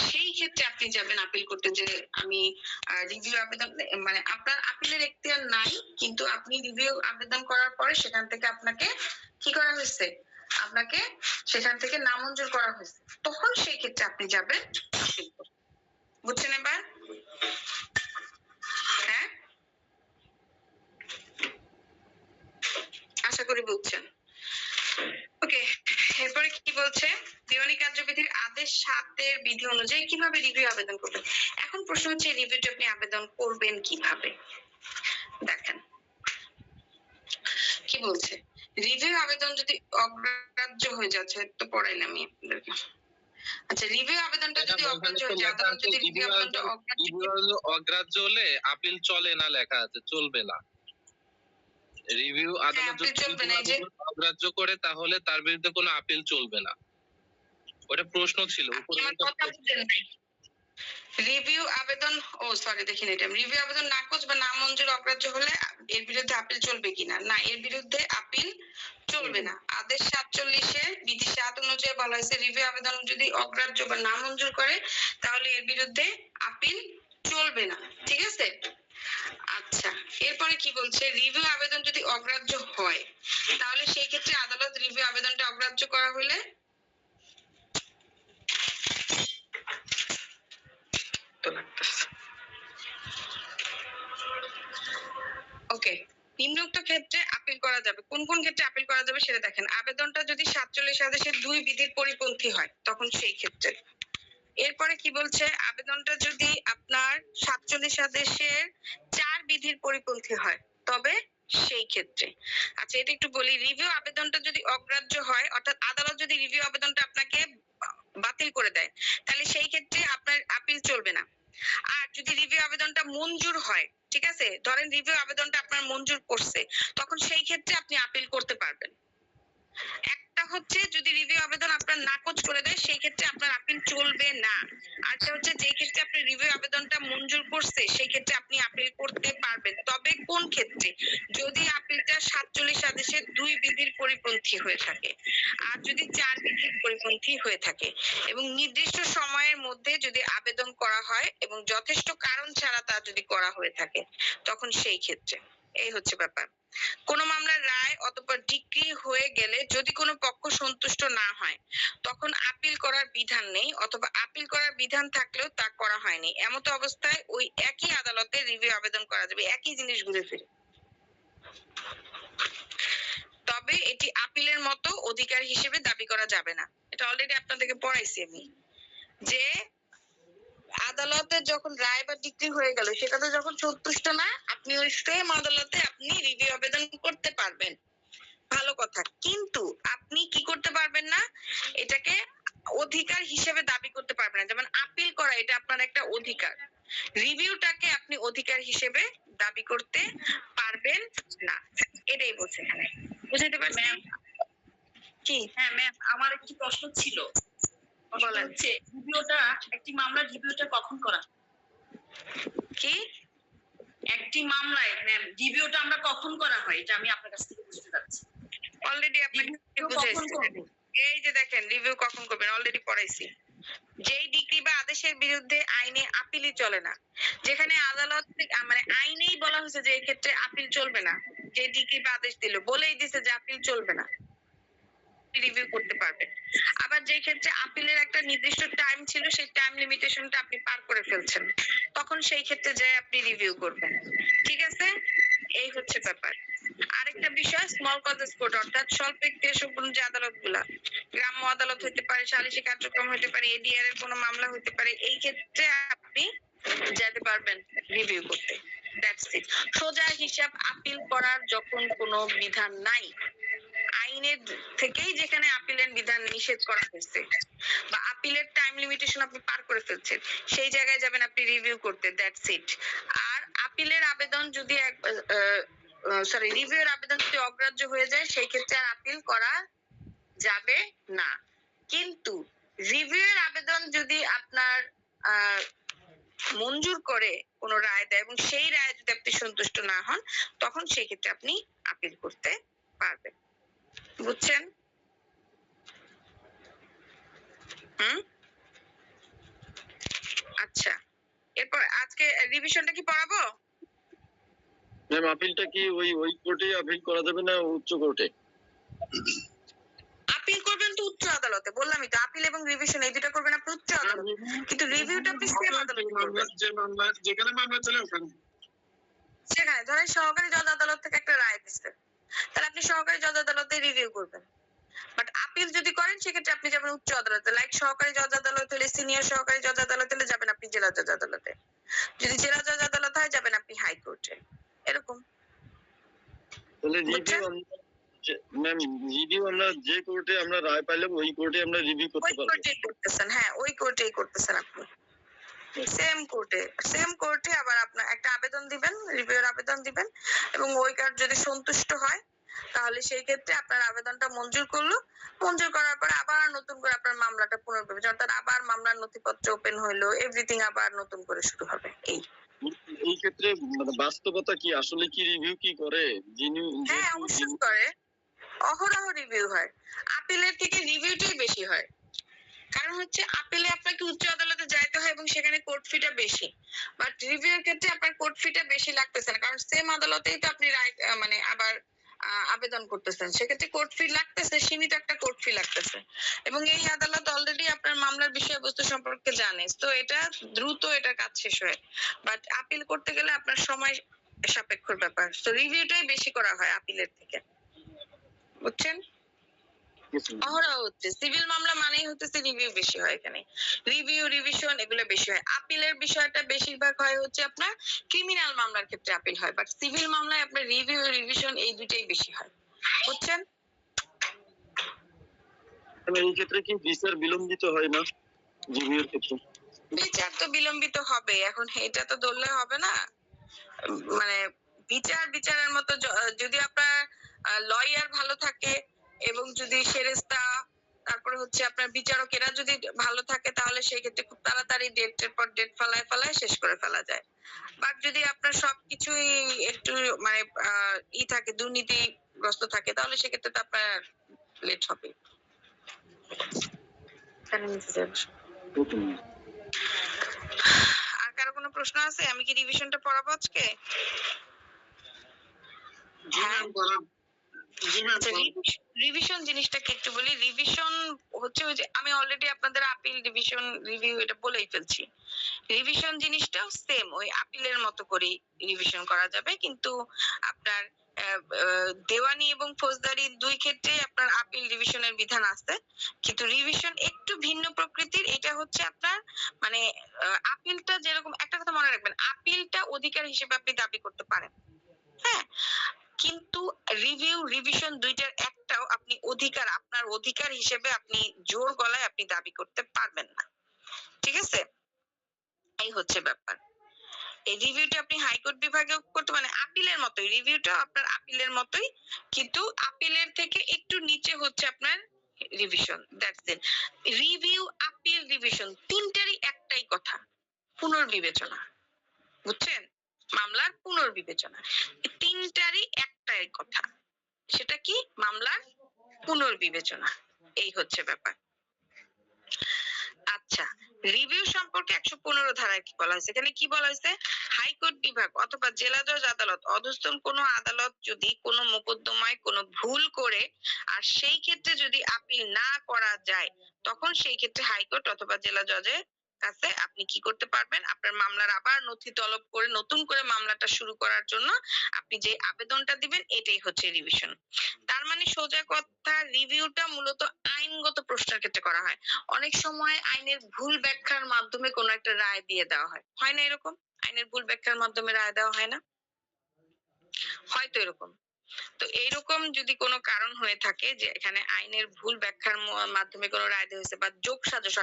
সেই ক্ষেত্রে আপনি যাবেন আপিল করতে, যে আমি রিভিউ আবেদন, মানে আপনার আপিলের এখতিয়ার নাই, কিন্তু আপনি রিভিউ আবেদন করার পরে সেখান থেকে আপনাকে কি করা হয়েছে? আপনাকে সেখান থেকে নামঞ্জুর করা হয়েছে, তখন সেই ক্ষেত্রে আপনি যাবেন আপিল করতে। বুঝছেন এবার? হ্যাঁ, আশা করি বুঝছেন। ওকে, এরপরে কি বলছে? দিওয়ানি কার্যবিধির আদেশ 7 এর বিধি অনুযায়ী কিভাবে রিভিউ আবেদন করবেন? এখন প্রশ্ন হচ্ছে, রিভিউটা আপনি আবেদন করবেন কিভাবে? দেখেন কি বলছে, রিভিউ আবেদন যদি অগ্রাহ্য হয়ে যাচ্ছে, তো পড়াইলাম আমি আপনাদেরকে। আচ্ছা, রিভিউ আবেদনটা যদি অগ্রাহ্য হয়ে যায়, আদালত যদি রিভিউ আবেদনটা অগ্রাহ্য হলে আপিল চলে না লেখা আছে, চলবে না। রিভিউ আদালত যদি চলবে না, যে অগ্রাহ্য করে তাহলে তার বিরুদ্ধে কোনো আপিল চলবে না। ওটা প্রশ্ন ছিল। আমার কথা বুঝেন নাই। রিভিউ আবেদন, ও সরি, দেখিনি এটা। রিভিউ আবেদন নাকচ বা নামঞ্জুর অগ্রাহ্য হলে এর বিরুদ্ধে আপিল চলবে কিনা? না, এর বিরুদ্ধে আপিল চলবে না। আদেশ 47 এর বিধি 7 অনুযায়ী বলা হয়েছে, রিভিউ আবেদন যদি অগ্রাহ্য বা নামঞ্জুর করে, তাহলে এর বিরুদ্ধে আপিল চলবে না। ঠিক আছে? আচ্ছা, এরপরে কি বলছে, রিভিউ আবেদন যদি অগ্রাহ্য হয়, তাহলে সেই ক্ষেত্রে আদালত রিভিউ আবেদনটা অগ্রাহ্য করা হলে ওকে, নিম্নোক্ত ক্ষেত্রে আপিল করা যাবে। কোন কোন ক্ষেত্রে আপিল করা যাবে সেটা দেখেন। আবেদনটা যদি 47 আদেশের 2 বিধির পরিপন্থী হয়, তখন সেই ক্ষেত্রে। এরপরে কি বলছে, আবেদনটা যদি আপনার 47 আদেশের 4 বিধির পরিপন্থী হয়, তবে সেই ক্ষেত্রে। আচ্ছা, এটা একটু বলি, রিভিউ আবেদনটা যদি অগ্রাহ্য হয়, অর্থাৎ আদালত যদি রিভিউ আবেদনটা আপনাকে বাতিল করে দেয়, তাহলে সেই ক্ষেত্রে আপনার আপিল চলবে না। আর যদি রিভিউ আবেদনটা মঞ্জুর হয়, ঠিক আছে, ধরেন রিভিউ আবেদনটা আপনার মঞ্জুর করছে, তখন সেই ক্ষেত্রে আপনি আপিল করতে পারবেন। একটা হচ্ছে যদি রিভিউ আবেদন আপনার নাকচ করে দেয়, সেই ক্ষেত্রে আপনার আপিল চলবে না। আর হচ্ছে যে ক্ষেত্রে আপনি রিভিউ আবেদনটা মঞ্জুর করছে, সেই ক্ষেত্রে আপনি আপিল করতে পারবেন। তবে কোন ক্ষেত্রে? যদি আপিলটা 47 আদেশের 2 বিধির পরিপন্থী হয়ে থাকে, আর যদি 4 বিধির পরিপন্থী হয়ে থাকে, এবং নির্দিষ্ট সময়ের মধ্যে যদি আবেদন করা হয় এবং যথেষ্ট কারণ ছাড়া তা যদি করা হয়ে থাকে, তখন সেই ক্ষেত্রে। এই হচ্ছে ব্যাপার। কোন মামলার রায় অথবা ডিক্রি হয়ে গেলে যদি কোনো পক্ষ সন্তুষ্ট না হয়, তখন আপিল করার বিধান নেই, অথবা আপিল করার বিধান থাকলেও তা করা হয়নি, এমত অবস্থায় ওই একই আদালতে রিভিউ আবেদন করা যাবে, একই জিনিস ঘুরে ফিরে। তবে এটি আপিলের মতো অধিকার হিসেবে দাবি করা যাবে না। এটা অলরেডি আপনাদেরকে পড়াইছি আমি, যে আদালতে যখন রায় বা ডিক্রি হয়ে গেল, সেটাতে যখন সন্তুষ্ট না, আপনি ওই সেম আদালতে আপনি রিভিউ আবেদন করতে পারবেন, ভালো কথা। কিন্তু আপনি কি করতে পারবেন না, এটাকে অধিকার হিসেবে দাবি করতে পারবেন না। যেমন আপিল করা এটা আপনার একটা অধিকার, রিভিউটাকে আপনি অধিকার হিসেবে দাবি করতে পারবেন না। এটাই বলছে এখানে, বুঝতে পারছি? কি? হ্যাঁ ম্যাম, আমার একটি প্রশ্ন ছিল। প্রশ্নটা বলেন। হচ্ছে রিভিউটা, একটি মামলার রিভিউটা কখন করা? কি? একটি মামলায় ম্যাম রিভিউটা আমরা কখন করা হয়, এটা আমি আপনার কাছ থেকে বুঝতে চাচ্ছি। অলরেডি আপনাকে রিভিউ কখন বুঝাইছি। করব? এই যে দেখেন রিভিউ কখন করবেন অলরেডি পড়াইছি। যেই ডিগ্রি বা আদেশের বিরুদ্ধে আইনে আপিলই চলে না, যেখানে আদালত মানে আইনেই বলা হয়েছে যে এই ক্ষেত্রে আপিল চলবে না, যে ডিগ্রি বা আদেশ দিল বলেই দিছে যে আপিল চলবে না, রিভিউ করতে পারবেন। আবার যে ক্ষেত্রে আপিলের একটা নির্দিষ্ট টাইম ছিল, সেই টাইম লিমিটেশনটা আপনি পার করে ফেলছেন, তখন সেই ক্ষেত্রে যে আপনি রিভিউ করবেন। ঠিক আছে, এই হচ্ছে ব্যাপার। আরেকটা বিষয়, স্মল কজেস কোর্ট অর্থাৎ স্বল্প ইতিহাসপূর্ণ যে আদালতগুলা, গ্রাম্য আদালত হতে পারে, সালিসি কার্যক্রম হতে পারে, এডিআর এর কোনো মামলা হতে পারে, এই ক্ষেত্রে আপনি যেতে পারবেন রিভিউ করতে। That's it. সোজা হিসাব আপিল করার যখন কোনো বিধান নাই, আইনের থেকেই যেখানে আপিলের বিধান নিষেধ করা হয়েছে বা আপিলের টাইম লিমিটেশন আপনি পার করে ফেলছেন, সেই জায়গায় যাবেন আপনি রিভিউ করতে। That's it. আর আপিলের আবেদন যদি রিভিউর আবেদন যদি অগ্রাহ্য হয়ে যায়, সেই ক্ষেত্রে আর আপিল করা যাবে না। কিন্তু রিভিউর আবেদন যদি আপনার মঞ্জুর করে কোনো রায় দেয় এবং সেই রায় যদি আপনি সন্তুষ্ট না হন, তখন সেই ক্ষেত্রে আপনি আপিল করতে পারবেন। বুঝছেন? আচ্ছা, এরপর আজকে রিভিশনটা কি পড়াবো? ম্যাম আপিলটা কি ওই কোর্টে আপিল করা যাবে না উচ্চ কোর্টে? আপিল করবেন তো উচ্চ আদালতে, বললামই তো, আপিল এবং রিভিশন এই দুটো করবেন আপনি উচ্চ আদালতে, কিন্তু রিভিউটা আপনি সেম আদালতে করবেন। যেখানে মামলা চলে ওখানে সেখানে ধরেন সহকারী জজ আদালত থেকে একটা রায় দিচ্ছে, তাহলে আপনি সহকারী জজ আদালতে রিভিউ করবেন। বাট আপিল যদি করেন সেক্ষেত্রে আপনি যাবেন উচ্চ আদালতে। লাইক সহকারী জজ আদালত হলে, সিনিয়র সহকারী জজ আদালত হলে যাবেন আপনি জেলা জজ আদালতে, যদি জেলা জজ আদালত হয় যাবেন আপনি হাইকোর্টে, এরকম। তাহলে বুঝছেন? ম্যাম রিভিউ আমরা যে কোর্টে আমরা রায় পাইলাম ওই কোর্টে আমরা রিভিউ ওই করতে পারবো? কোর্টেই করতেছেন, হ্যাঁ ওই কোর্টেই করতেছেন আপনি, সেম কোর্টে আবার আপনার একটা আবেদন দিবেন, রিভিউর আবেদন দিবেন, এবং ওই কার্ড যদি সন্তুষ্ট হয় তাহলে সেই ক্ষেত্রে আপনার আবেদনটা মঞ্জুর করলো, মঞ্জুর করার পরে আবার নতুন করে আপনার মামলাটা পুনর্বিবেচনা, অর্থাৎ আবার মামলার নথিপত্র ওপেন হইলো, এভরিথিং আবার নতুন করে শুরু হবে। এই ক্ষেত্রে মানে বাস্তবতা কি, আসলে কি রিভিউ কি করে? যিনি হ্যাঁ অবশ্যই করে, অহরহ রিভিউ হয়। আপিলের থেকে রিভিউটাই বেশি হয়, কারণ হচ্ছে আপিলে আপনাকে উচ্চ আদালতে যাইতে হয় এবং সেখানে কোর্ট ফিটা বেশি, বাট রিভিউর ক্ষেত্রে আপনার কোর্ট ফিটা বেশি লাগতেছে না, কারণ সেম আদালতেই তো আপনি রায় মানে আবার আবেদন করতেছেন, সেক্ষেত্রে কোর্ট ফি লাগতেছে, সীমিত একটা কোর্ট ফি লাগতেছে, এবং এই আদালত অলরেডি আপনার মামলার বিষয়বস্তু সম্পর্কে জানে, তো এটা দ্রুত এটার কাজ শেষ হয়। বাট আপিল করতে গেলে আপনার সময় সাপেক্ষর ব্যাপার, তো রিভিউটাই বেশি করা হয় আপিলের থেকে। বুঝছেন? অহরহ হচ্ছে সিভিল মামলা মানেই হচ্ছে রিভিউ বেশি হয়, এখানে রিভিউ রিভিশন এগুলো বেশি হয়। আপিলের বিষয়টা বেশিরভাগ হয় হচ্ছে আপনার ক্রিমিনাল মামলার ক্ষেত্রে আপিল হয়, বাট সিভিল মামলায় আপনার রিভিউ রিভিশন এই দুটেই বেশি হয়। বুঝছেন? এই ক্ষেত্রে কি বিচার বিলম্বিত হয় না রিভিউর ক্ষেত্রে? বিচার তো বিলম্বিত হবে, এখন এটা তো ধরলে হবে না। মানে বিচারের মতো যদি আপনার লয়ার ভালো থাকে এবং যদি সেরেস্তা, তারপরে হচ্ছে আপনার বিচারকেরা যদি ভালো থাকে, তাহলে সেই ক্ষেত্রে খুব তাড়াতাড়ি ডেটের পর ডেট ফেলায় শেষ করে ফেলা যায়। বাট যদি আপনার সবকিছুই একটু মানে থাকে, দুর্নীতিগ্রস্ত থাকে, তাহলে সেক্ষেত্রে তো আপনার লেট হবে। আর কারো কোনো প্রশ্ন আছে? আমি কি রিভিশনটা পড়াবো আজকে? হ্যাঁ, রিভিশন জিনিসটাকে একটু বলি। রিভিশন হচ্ছে ওই যে আমি অলরেডি আপনাদের আপিল ডিভিশন রিভিউ এটা বলেই ফেলছি। রিভিশন জিনিসটাও সেম ওই আপিলের মতো করে রিভিশন করা যাবে, কিন্তু আপনার দেওয়ানি এবং ফৌজদারি দুই ক্ষেত্রেই আপনার আপিল ডিভিশনের বিধান আছে, কিন্তু রিভিশন একটু ভিন্ন প্রকৃতির। এটা হচ্ছে আপনার মানে আপিলটা যেরকম, একটা কথা মনে রাখবেন, আপিলটা অধিকার হিসেবে আপনি দাবি করতে পারেন, হ্যাঁ, কিন্তু রিভিশন দুইটার একটাও আপনি আপনার অধিকার হিসেবে আপনি জোর গলায় আপনি দাবি করতে পারবেন না। ঠিক আছে, এই হচ্ছে ব্যাপার। এই রিভিউটা আপনি হাইকোর্ট বিভাগেও করতে মানে আপিলের মতোই, রিভিউটা আপনার আপিলের মতোই, কিন্তু আপিলের থেকে একটু নিচে হচ্ছে আপনার revision. That's it. Review, appeal, revision তিনটারই একটাই কথা, পুনর্বিবেচনা। বুঝছেন? মামলার পুনর্বিবেচনা, তিনটারই একটাই কথা, সেটা কি? মামলার পুনর্বিবেচনা। এই হচ্ছে ব্যাপার। আচ্ছা, রিভিউ সম্পর্কে 115 ধারায় কি বলা হয়েছে? এখানে কি বলা হয়েছে? হাইকোর্ট বিভাগ অথবা জেলা জজ আদালত, অধস্তন কোনো আদালত যদি কোনো মোকদ্দমায় কোনো ভুল করে আর সেই ক্ষেত্রে যদি আপিল না করা যায়, তখন সেই ক্ষেত্রে হাইকোর্ট অথবা জেলা জজের কাছে আপনি কি করতে পারবেন? আপনার মামলার আবার নথি তলব করে নতুন করে মামলাটা শুরু করার জন্য আপনি যে আবেদনটা দিবেন, এটাই হচ্ছে রিভিশন। তার মানে সোজা কথা, রিভিউটা মূলত আইনগত প্রশ্নের ক্ষেত্রে করা হয়। অনেক সময় আইনের ভুল ব্যাখ্যার মাধ্যমে কোনো একটা রায় দিয়ে দেওয়া হয়, হয় না এরকম? আইনের ভুল ব্যাখ্যার মাধ্যমে রায় দেওয়া হয় না? হয়তো এরকম। তো এইরকম যদি কোনো কারণ হয়ে থাকে যে এখানে আইনের ভুল ব্যাখ্যার মাধ্যমে কোনো রায় দেওয়া হয়েছে, বা যোগ সাজস,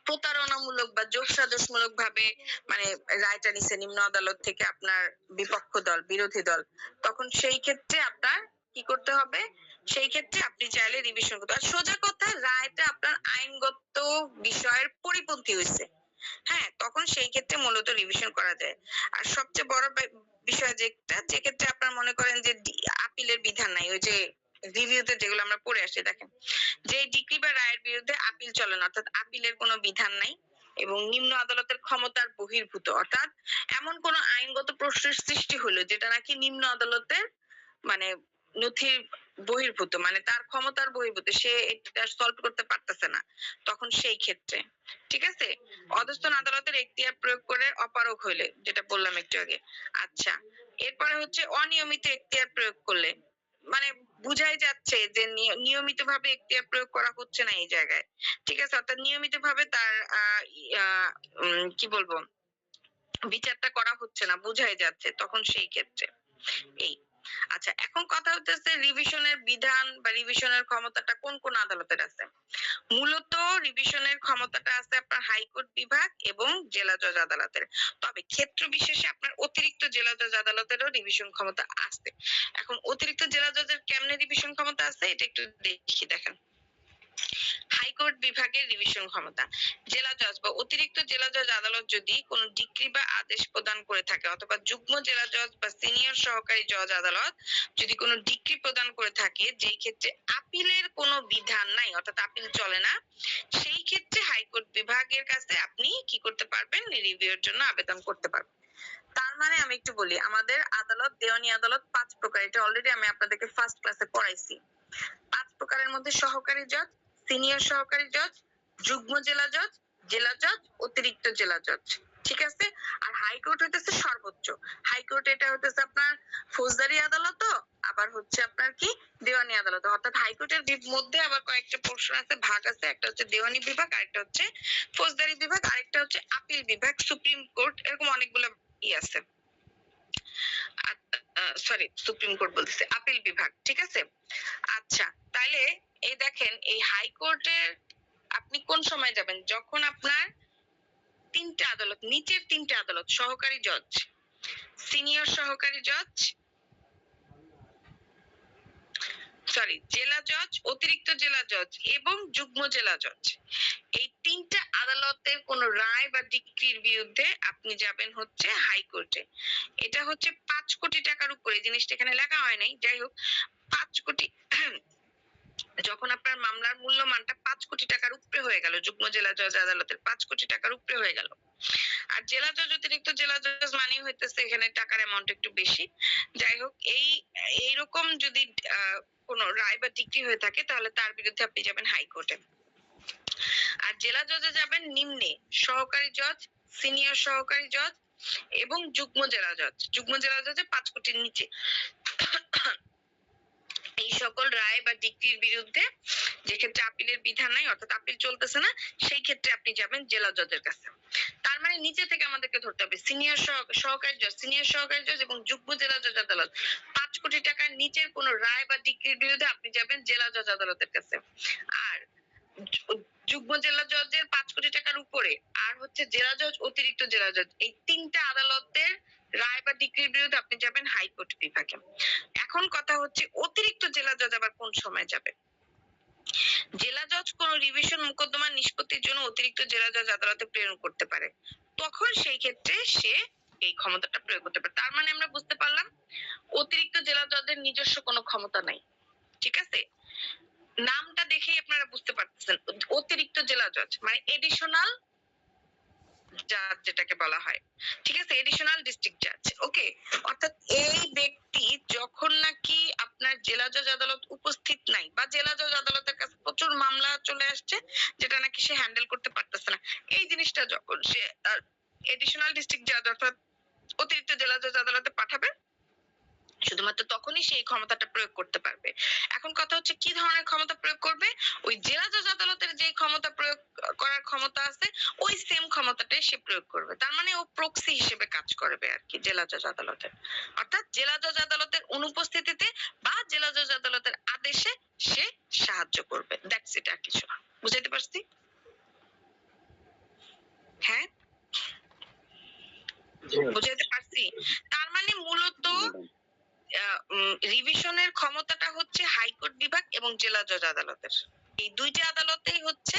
প্রতারণামূলক বা যোগ সাজসমূলক ভাবে মানে রায়টা নিছে নিম্ন আদালত থেকে আপনার বিপক্ষ দল, বিরোধী দল, তখন সেই ক্ষেত্রে আপনার কি করতে হবে? সেই ক্ষেত্রে আপনি চাইলে রিভিশন করতে। আর সোজা কথা, রায়টা আপনার আইনগত বিষয়ের পরিপন্থী হয়েছে, হ্যাঁ, তখন সেই ক্ষেত্রে মূলত রিভিশন করা যায়। আর সবচেয়ে বড় বিষয় যেটা, যে ক্ষেত্রে আপনার মনে করেন যে আপিলের বিধান নাই, ওই যে রিভিউতে যেগুলো আমরা পড়ে আসি, দেখেন যে ডিক্রি বা রায়ের বিরুদ্ধে আপিল চলে না, অর্থাৎ আপিলের কোনো বিধান নাই এবং নিম্ন আদালতের ক্ষমতার বহির্ভূত, অর্থাৎ এমন কোন আইনগত প্রশ্নের সৃষ্টি হলো যেটা নাকি নিম্ন আদালতের মানে নথির বহির্ভূত, মানে তার ক্ষমতার বহির্ভূত, সে এটা সলভ করতে পারতেছে না, তখন সেই ক্ষেত্রে, ঠিক আছে, অধস্তন আদালতের এখতিয়ার প্রয়োগ করে অপারগ হইলে, যেটা বললাম একটু আগে। আচ্ছা, এরপরে হচ্ছে অনিয়মিত এখতিয়ার প্রয়োগ করলে, মানে বুঝাই যাচ্ছে যে নিয়মিত ভাবে এখতিয়ার প্রয়োগ করা হচ্ছে না এই জায়গায়, ঠিক আছে, অর্থাৎ নিয়মিত ভাবে তার কি বলবো, বিচারটা করা হচ্ছে না, বুঝাই যাচ্ছে, তখন সেই ক্ষেত্রে এই। আচ্ছা, এখন কথা হচ্ছে রিভিশনের বিধান বা রিভিশনের ক্ষমতাটা কোন কোন আদালতের আছে? মূলত রিভিশনের ক্ষমতাটা আছে আপনার হাইকোর্ট বিভাগ এবং জেলা জজ আদালতের, তবে ক্ষেত্র বিশেষে আপনার অতিরিক্ত জেলা জজ আদালতেরও রিভিশন ক্ষমতা আছে। এখন অতিরিক্ত জেলা জজের কেমনে রিভিশন ক্ষমতা আছে, এটা একটু দেখি। দেখেন, হাইকোর্ট বিভাগের রিভিশন ক্ষমতা, জেলা জজ বা অতিরিক্ত জেলা জজ আদালত যদি কোনো ডিক্রি বা আদেশ প্রদান করে থাকে, অথবা যুগ্ম জেলা জজ বা সিনিয়র সহকারী জজ আদালত যদি কোনো ডিক্রি প্রদান করে থাকে যেই ক্ষেত্রে আপিলের কোনো বিধান নাই, অর্থাৎ আপিল চলে না, সেই ক্ষেত্রে হাইকোর্ট বিভাগের কাছে আপনি কি করতে পারবেন? রিভিউর জন্য আবেদন করতে পারবেন। তার মানে আমি একটু বলি, আমাদের আদালত, দেওয়ানি আদালত 5 প্রকার, এটা অলরেডি আমি আপনাদেরকে ফার্স্ট ক্লাসে পড়াইছি। 5 প্রকারের মধ্যে সহকারী জজ, সিনিয়র সহকারী জজ, যুগ্ম জেলা জজ, জেলা জজ, অতিরিক্ত জেলা জজ, ঠিক আছে। আর হাইকোর্ট হইতেছে সর্বোচ্চ। হাইকোর্ট এটা হইতেছে আপনার ফৌজদারি আদালত, আবার হচ্ছে আপনার কি দেওয়ানি আদালত, অর্থাৎ হাইকোর্টের মধ্যে আবার কয়েকটা পোর্শন আছে, ভাগ আছে, একটা হচ্ছে দেওয়ানি বিভাগ, আরেকটা হচ্ছে ফৌজদারি বিভাগ, আরেকটা হচ্ছে আপিল বিভাগ, সুপ্রিম কোর্ট, এরকম অনেকগুলো আছে, সরি সুপ্রিম কোর্ট বলতেছে, আপিল বিভাগ, ঠিক আছে। আচ্ছা, তাইলে এই দেখেন, এই হাইকোর্টের আপনি কোন সময় যাবেন? যখন আপনার 3টা আদালত, নিচের 3টা আদালত, সহকারী জজ, সিনিয়র সহকারী জজ, সরি জেলা জজ, অতিরিক্ত জেলা জজ এবং যুগ্ম জেলা জজ, এই 3টা আদালতের কোন রায় বা ডিক্রির বিরুদ্ধে আপনি যাবেন হচ্ছে হাইকোর্টে। এটা হচ্ছে 5 কোটি টাকার উপরে, জিনিসটা এখানে লেখা হয় নাই, যাই হোক 5 কোটি, যখন আপনার মামলার মূল্যমানটা 5 কোটি টাকার উপরে হয়ে গেল, যুগ্ম জেলা জজ আদালতের 5 কোটি টাকার উপরে হয়ে গেল। আর জেলা জজ, অতিরিক্ত জেলা জজ মানে হইতেছে এখানে টাকার অ্যামাউন্ট একটু বেশি। যাই হোক, এইরকম যদি কোন রায় বা ডিক্রি হয়ে থাকে, তাহলে তার বিরুদ্ধে আপনি যাবেন হাইকোর্টে। আর জেলা জজে যাবেন নিম্নে, সহকারী জজ, সিনিয়র সহকারী জজ এবং যুগ্ম জেলা জজ। যুগ্ম জেলা জজে 5 কোটির নিচে। এই সকল রায় বা ডিক্রির বিরুদ্ধে যে ক্ষেত্রে আপিলের বিধান নাই অর্থাৎ আপিল চলতেছে না, সেই ক্ষেত্রে আপনি যাবেন জেলা জজের কাছে। তার মানে নিচে থেকে আমাদেরকে ধরতে হবে সিনিয়র সহকারী জজ এবং যুগ্ম জেলা জজ আদালত 5 কোটি টাকার নিচের কোনো রায় বা ডিক্রির বিরুদ্ধে আপনি যাবেন জেলা জজ আদালতের কাছে। আর যুগ্ম জেলা জজের 5 কোটি টাকার উপরে আর হচ্ছে জেলা জজ, অতিরিক্ত জেলা জজ, এই তিনটা আদালতের রায় বা ডিক্রির বিরুদ্ধে আপনি যাবেন হাইকোর্ট বিভাগে। এখন কথা হচ্ছে অতিরিক্ত জেলা জজ আবার কোন সময় যাবে? জেলা জজ কোন রিভিশন মোকদ্দমা নিষ্পত্তির জন্য অতিরিক্ত জেলা জজ আদালতে প্রেরণ করতে পারে, তখন সেই ক্ষেত্রে সে এই ক্ষমতাটা প্রয়োগ করতে পারে। তার মানে আমরা বুঝতে পারলাম অতিরিক্ত জেলা জজের নিজস্ব কোনো ক্ষমতা নাই। ঠিক আছে, নামটা দেখেই আপনারা বুঝতে পারতেছেন অতিরিক্ত জেলা জজ মানে এডিশনাল জাজ যেটাকে বলা হয়। ঠিক আছে, এডিশনাল ডিস্ট্রিক্ট জাজ। ওকে, অর্থাৎ এই ব্যক্তি যখন নাকি আপনার জেলা জজ আদালত উপস্থিত নাই বা জেলা জজ আদালতের কাছে প্রচুর মামলা চলে আসছে যেটা নাকি সে হ্যান্ডেল করতে পারতেছে না, এই জিনিসটা যখন সে এডিশনাল ডিস্ট্রিক্ট জাজ অর্থাৎ অতিরিক্ত জেলা জজ আদালতে পাঠাবে, শুধুমাত্র তখনই সেই ক্ষমতাটা প্রয়োগ করতে পারবে। এখন কথা হচ্ছে কি ধরনের ক্ষমতা প্রয়োগ করবে? ওই জেলা জজ আদালতের যে ক্ষমতা প্রয়োগ করার ক্ষমতা আছে ওই সেম ক্ষমতাটাই সে প্রয়োগ করবে। তার মানে ও প্রক্সি হিসেবে কাজ করবে আর কি জেলা জজ আদালতের, অর্থাৎ জেলা জজ আদালতের অনুপস্থিতিতে বা জেলা জজ আদালতের আদেশে সে সাহায্য করবে। দ্যাটস ইট, আর কিছু না। বুঝাইতে পারছি? হ্যাঁ, বুঝাইতে পারছি। তার মানে মূলত রিভিশনের ক্ষমতাটা হচ্ছে হাইকোর্ট বিভাগ এবং জেলা জজ আদালতের। এই দুইটা আদালতেই হচ্ছে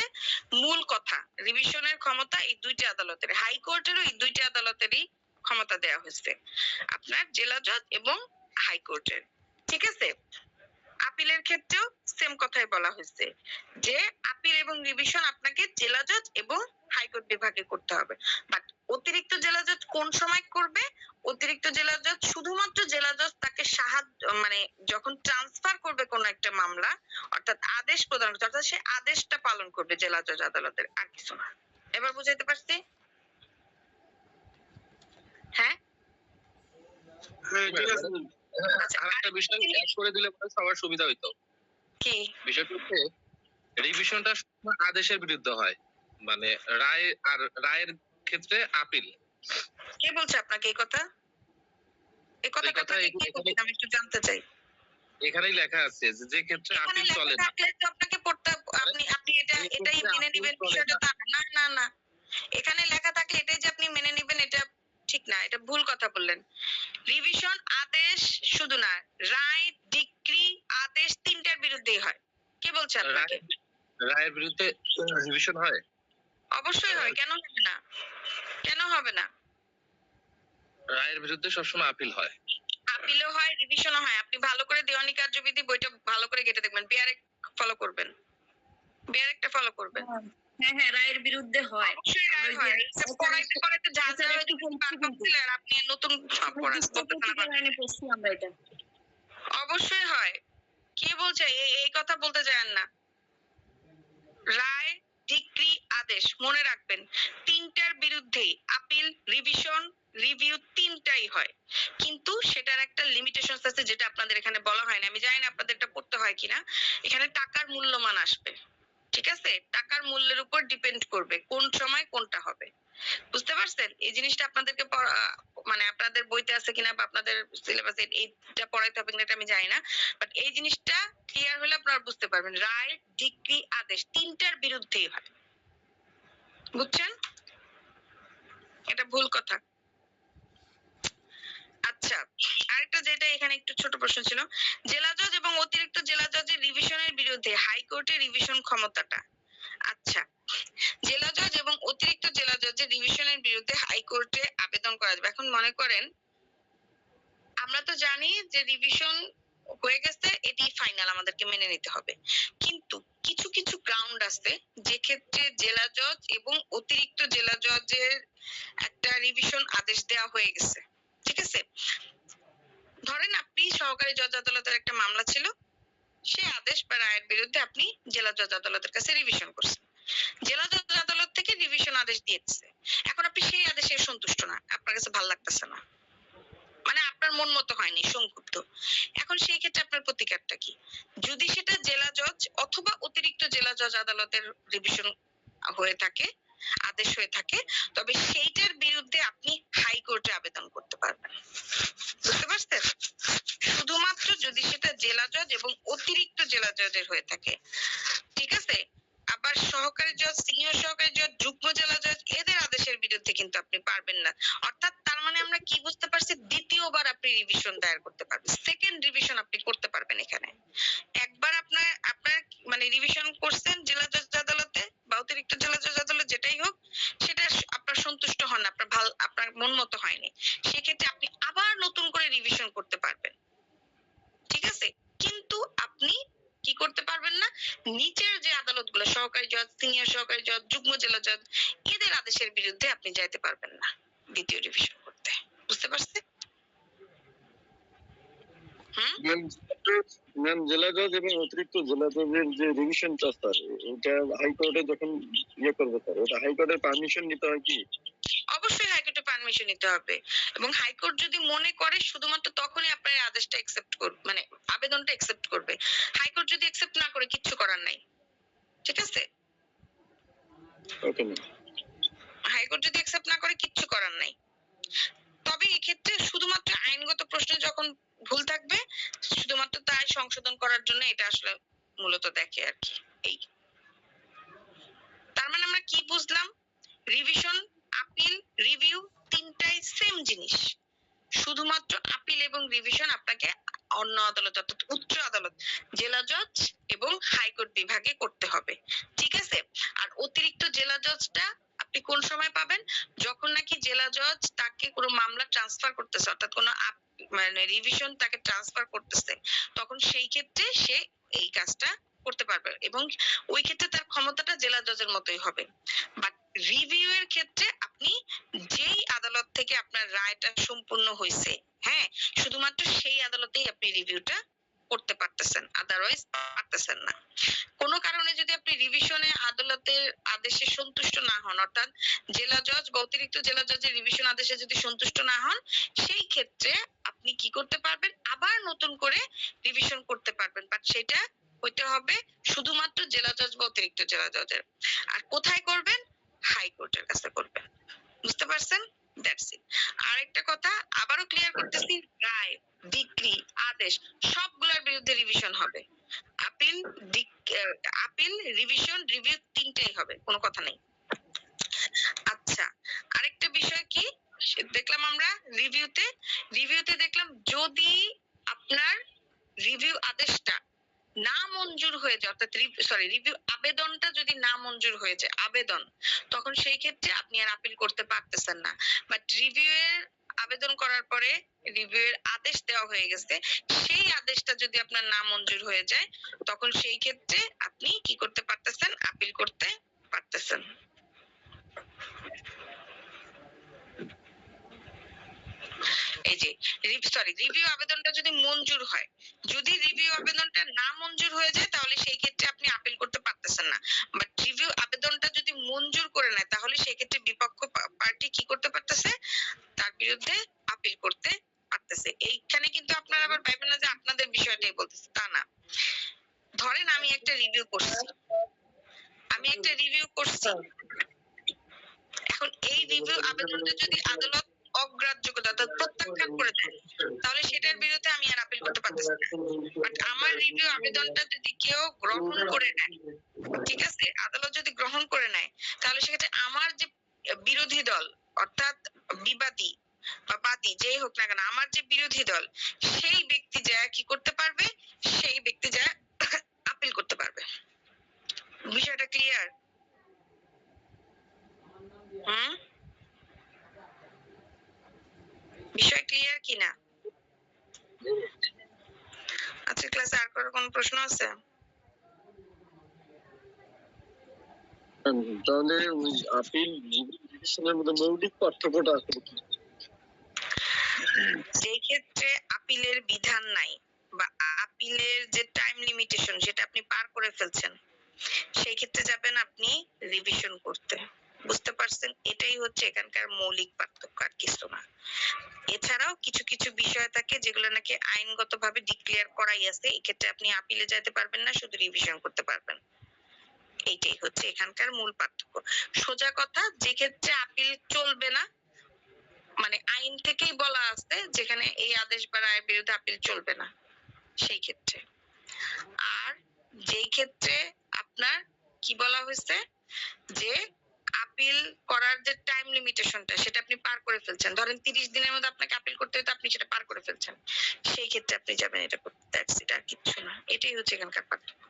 মূল কথা, রিভিশনের ক্ষমতা এই দুইটা আদালতের, হাইকোর্টেরও এই দুইটা আদালতেরই ক্ষমতা দেওয়া হয়েছে আপনার জেলা জজ এবং হাইকোর্টের। ঠিক আছে, আপিলের ক্ষেত্রেও সেম কথাই বলা হয়েছে যে আপিল এবং রিভিশন আপনাকে জেলা জজ এবং হাইকোর্ট বিভাগে করতে হবে। বাট অতিরিক্ত জেলা জজ কোন সময় করবে? অতিরিক্ত জেলা জজ শুধুমাত্র জেলা জজ তাকে সাহায্য মানে যখন ট্রান্সফার করবে কোন একটা মামলা অর্থাৎ আদেশ প্রদান করবে, অর্থাৎ সে আদেশটা পালন করবে জেলা জজ আদালতের, আর কিছু না। এবার বুঝাইতে পারছি? হ্যাঁ, ঠিক আছে। আচ্ছা, আর একটা বিষয় অ্যাড করে দিলে পরে সবার সুবিধা হইতো। কি বিষয়টা হচ্ছে রিভিশনটা আদেশের বিরুদ্ধে হয়, মানে রায় আর রায়ের ক্ষেত্রে আপিল। কে বলছে আপনাকে এই কথা? এই কথাটা আপনাকে কে বলছে আমি একটু জানতে চাই। এখানেই লেখা আছে যে যে ক্ষেত্রে এখানে আপিল লেখা চলে না। থাকলে তো আপনাকে পড়তে আপনি এটাই মেনে নেবেন, বিষয়টা তা না। না না, এখানে লেখা থাকলে এটাই যে আপনি মেনে নেবেন এটা ঠিক না, এটা ভুল কথা বললেন। রিভিশন আদেশ শুধু না, রায়, ডিক্রি, আদেশ তিনটার বিরুদ্ধেই হয়। কে বলছে আপনাকে? রায়ের বিরুদ্ধে রিভিশন হয়? অবশ্যই হয়, কেন হবে না? কেন হবে না? রায়ের বিরুদ্ধে সবসময় আপিল হয়। আপিলও হয়, রিভিশনও হয়। আপনি ভালো করে দেওয়ানি কার্যবিধি বইটা ভালো করে ঘেটে দেখবেন, বিআর ফলো করবেন, বিআর একটা ফলো করবেন। হ্যাঁ হ্যাঁ, রায়ের বিরুদ্ধে হয়। অবশ্যই রায় হয়। এটা পড়াইতে পড়াইতে যা যা হয়েছে আর আপনি নতুন সব পড়াতে বলতেছেন আবার। আইনে পড়ছি আমরা এটা। অবশ্যই হয়। কে বলছে এই কথা বলতে চান না? রায়, ডিক্রি, আদেশ মনে রাখবেন তিনটার বিরুদ্ধেই আপিল, রিভিশন, রিভিউ তিনটাই হয়, কিন্তু সেটার একটা লিমিটেশনস আছে যেটা আপনাদের এখানে বলা হয় না। আমি জানি না আপনাদের এটা পড়তে হয় কিনা। এখানে টাকার মূল্যমান আসবে, ঠিক আছে? টাকার মূল্যের উপর ডিপেন্ড করবে কোন সময় কোনটা হবে। বুঝতে পারছেন? এই জিনিসটা আপনাদেরকে মানে আপনাদের বইতে আছে কিনা বা আপনাদের সিলেবাসে এইটা পড়াইতে হবে কিনা এটা আমি জানি না, বাট এই জিনিসটা ক্লিয়ার হলে আপনারা বুঝতে পারবেন রায়, ডিক্রি, আদেশ তিনটার বিরুদ্ধেই হয়। বুঝছেন? এটা ভুল কথা। আচ্ছা, আরেকটা যেটা এখানে একটু ছোট প্রশ্ন ছিল, জেলা জজ এবং অতিরিক্ত জেলা জজের রিভিশনের বিরুদ্ধে হাইকোর্টের রিভিশন ক্ষমতাটা। আচ্ছা, জেলা জজ এবং অতিরিক্ত জেলা জজের রিভিশনের বিরুদ্ধে হাইকোর্টে আবেদন করা যাবে। এখন মনে করেন আমরা তো জানি যে রিভিশন হয়ে গেছে, এটি ফাইনাল, আমাদেরকে মেনে নিতে হবে, কিন্তু কিছু কিছু গ্রাউন্ড আছে যে ক্ষেত্রে জেলা জজ এবং অতিরিক্ত জেলা জজের একটা রিভিশন আদেশ দেওয়া হয়ে গেছে। ঠিক আছে, ধরেন আপনি সহকারী জজ আদালতের একটা মামলা ছিল, সে আদেশ বা রায়ের বিরুদ্ধে আপনি জেলা জজ আদালতের কাছে রিভিশন করছেন, জেলা জজ আদালত থেকে রিভিশন আদেশ দিয়েছে। এখন আপনি সেই আদেশে সন্তুষ্ট না, আপনার কাছে ভালো লাগতেছে না, মানে আপনার আপনার মন মতো হয়নি, সংক্ষুব্ধ। এখন সেই ক্ষেত্রে আপনার প্রতিকারটা কি? যদি সেটা জেলা জজ অথবা অতিরিক্ত জেলা জজ আদালতের রিভিশন হয়ে থাকে, আদেশ হয়ে থাকে, তবে সেইটার বিরুদ্ধে আপনি হাইকোর্টে আবেদন করতে পারবেন। বুঝতে পারছেন? শুধুমাত্র যদি সেটা জেলা জজ এবং অতিরিক্ত জেলা জজের হয়ে থাকে, ঠিক আছে? আবার সহকারী জজ, সিনিয়র সহকারী জজ, যুগ্ম জেলা জজ এদের আদেশের বিরুদ্ধে কিন্তু আপনি পারবেন না। অর্থাৎ তার মানে আমরা কি বুঝতে পারছি? দ্বিতীয়বার আপনি রিভিশন দায়ের করতে পারবেন, সেকেন্ড রিভিশন আপনি করতে পারবেন এখানে। একবার আপনার আপনার মানে রিভিশন করছেন জেলা জজ আদালতে বা অতিরিক্ত জেলা জজ আদালত, যেটাই হোক, সেটা আপনার সন্তুষ্ট হন, আপনার মন মতো হয়নি, সেক্ষেত্রে আপনি আবার নতুন করে রিভিশন করতে পারবেন, ঠিক আছে? কিন্তু আপনি কি করতে পারবেন না? নিচের যে আদালতগুলো, সহকারী জজ, সিনিয়র সহকারী জজ, যুগ্ম জেলা জজ, এদের আদেশের বিরুদ্ধে আপনি যাইতে পারবেন না দ্বিতীয় রিভিশন করতে। বুঝতে পারছেন? ম্যাম, জেলা জজ এবং অতিরিক্ত জেলা জজের যে রিভিশনটা স্যার, এটা হাইকোর্টে যখন করবে স্যার, ওটা হাইকোর্টের পারমিশন নিতে হয় কি? অবশ্যই হাইকোর্টে পারমিশন নিতে হবে, এবং হাইকোর্ট যদি মনে করে শুধুমাত্র তখনই আপনার এই আদেশটা অ্যাকসেপ্ট করবে, মানে আবেদনটা অ্যাকসেপ্ট করবে। হাইকোর্ট যদি অ্যাকসেপ্ট না করে কিচ্ছু করার নাই, ঠিক আছে? Okay ma'am. হাইকোর্ট যদি অ্যাকসেপ্ট না করে কিচ্ছু করার নাই। তবে এক্ষেত্রে শুধুমাত্র আইনগত প্রশ্নে যখন ভুল থাকবে, শুধুমাত্র তাই সংশোধন করার জন্য এটা আসলে মূলত দেখে আর কি। এই তার মানে আমরা কি বুঝলাম? রিভিশন, আপিল, রিভিউ তিনটাই সেম জিনিস। শুধুমাত্র আপিল এবং রিভিশন আপনাকে অন্য আদালত, অর্থাৎ উচ্চ আদালত, জেলা জজ এবং হাইকোর্ট বিভাগে করতে হবে, ঠিক আছে? আর অতিরিক্ত জেলা জজটা আপনি কোন সময় পাবেন? যখন নাকি জেলা জজ তাকে কোনো মামলা ট্রান্সফার করতেছে, অর্থাৎ কোনো মানে রিভিশন তাকে ট্রান্সফার করতেছে, তখন সেই ক্ষেত্রে সে এই কাজটা করতে পারবে, এবং ওই ক্ষেত্রে তার ক্ষমতাটা জেলা জজের মতোই হবে। বাট রিভিউ এর ক্ষেত্রে আপনি যেই আদালত থেকে আপনার রায়টা সম্পূর্ণ হয়েছে, হ্যাঁ, শুধুমাত্র সেই আদালতেই আপনি রিভিউটা করতে পারতেছেন, আদারওয়াইজ পারতেছেন না। কোন কারণে যদি আপনি রিভিশনে আদালতের আদেশে সন্তুষ্ট না হন, অর্থাৎ জেলা জজ বা অতিরিক্ত জেলা জজের রিভিশন আদেশে যদি সন্তুষ্ট না হন, সেই ক্ষেত্রে আপনি কি করতে পারবেন? আবার নতুন করে রিভিশন করতে পারবেন, বাট সেটা হইতে হবে শুধুমাত্র জেলা জজ বা অতিরিক্ত জেলা জজের। আর কোথায় করবেন? হাইকোর্টের কাছে করবেন। বুঝতে পারছেন? That's it. আরেকটা কথা আবারও ক্লিয়ার করতেছি, রায়, ডিক্রি, আদেশ সবগুলোর বিরুদ্ধে রিভিশন হবে। আপিল, আপিল, রিভিশন, রিভিউ তিনটাই হবে, কোনো কথা নেই। আচ্ছা, আরেকটা বিষয় কি দেখলাম আমরা রিভিউতে দেখলাম, যদি আপনার রিভিউ আদেশটা না মঞ্জুর হয়ে যায়, অর্থাৎ রিভিউ আবেদনটা যদি না মঞ্জুর হয়ে যায়, আবেদন, তখন সেই ক্ষেত্রে আপনি আর আপিল করতে পারতেছেন না। বাট রিভিউ এর আবেদন করার পরে রিভিউ এর আদেশ দেওয়া হয়ে গেছে, সেই আদেশটা যদি আপনার না মঞ্জুর হয়ে যায়, তখন সেই ক্ষেত্রে আপনি কি করতে পারতেছেন? আপিল করতে পারতেছেন। এই যে রিভিউ আবেদনটা যদি মঞ্জুর হয়, যদি রিভিউ আবেদনটা না মঞ্জুর হয়ে যায়, তাহলে সেই ক্ষেত্রে আপনি আপিল করতে পারতেছেন না। বাট রিভিউ আবেদনটা যদি মঞ্জুর করে নেয়, তাহলে সেই ক্ষেত্রে বিপক্ষ পার্টি কি করতে পারতেছে? তার বিরুদ্ধে আপিল করতে পারতেছে। এইখানে কিন্তু আপনারা আবার ভাবেন না যে আপনাদের বিষয়টাই বলতেছে, তা না। ধরেন আমি একটা রিভিউ করছি, এখন এই রিভিউ আবেদনটা যদি আদালত অগ্রাহ্য করে, অর্থাৎ প্রত্যাখ্যান করে দেয়, তাহলে সেটার বিরুদ্ধে আমি আর আপিল করতে পারতেছি না। বাট আমার রিভিউ আবেদনটা যদি কেউ গ্রহণ করে নেয়, ঠিক আছে, আদালত যদি গ্রহণ করে নেয়, তাহলে সেক্ষেত্রে আমার যে বিরোধী দল, অর্থাৎ বিবাদী বা বাদী যেই হোক না কেন, আমার যে বিরোধী দল, সেই ব্যক্তি যা কি করতে পারবে? সেই ব্যক্তি যা আপিল করতে পারবে। বিষয়টা ক্লিয়ার? বিষয় ক্লিয়ার কিনা? আচ্ছা, ক্লাসে আর কোনো প্রশ্ন আছে? তাহলে আপিল রিভিশনের মধ্যে মৌলিক পার্থক্যটা আসলে কি? যেই ক্ষেত্রে আপিলের বিধান নাই বা আপিলের যে টাইম লিমিটেশন সেটা আপনি পার করে ফেলছেন, সেই ক্ষেত্রে যাবেন আপনি রিভিশন করতে। বুঝতে পারছেন? এটাই হচ্ছে এখানকার মৌলিক পার্থক্য, আর কিছু না। এছাড়াও কিছু কিছু বিষয় থাকে যেগুলো নাকি আইনগতভাবে ডিক্লেয়ার করাই আছে, এক্ষেত্রে আপনি আপিলে যেতে পারবেন না, শুধু রিভিশন করতে পারবেন। এইটাই হচ্ছে এখানকার মূল পার্থক্য। সোজা কথা, যে ক্ষেত্রে আপিল চলবে না, মানে আইন থেকেই বলা আছে যেখানে এই আদেশ বা রায়ের বিরুদ্ধে আপিল চলবে না সেই ক্ষেত্রে। আর যেই ক্ষেত্রে আপনার কি বলা হয়েছে যে আপিল করার যে টাইম লিমিটেশনটা সেটা আপনি পার করে ফেলছেন, ধরেন 30 দিনের মধ্যে আপনাকে আপিল করতে হতো, আপনি সেটা পার করে ফেলছেন, সেই ক্ষেত্রে আপনি যাবেন এটা করতে। দ্যাটস ইট, আর কিচ্ছু না। এটাই হচ্ছে এখানকার পার্থক্য।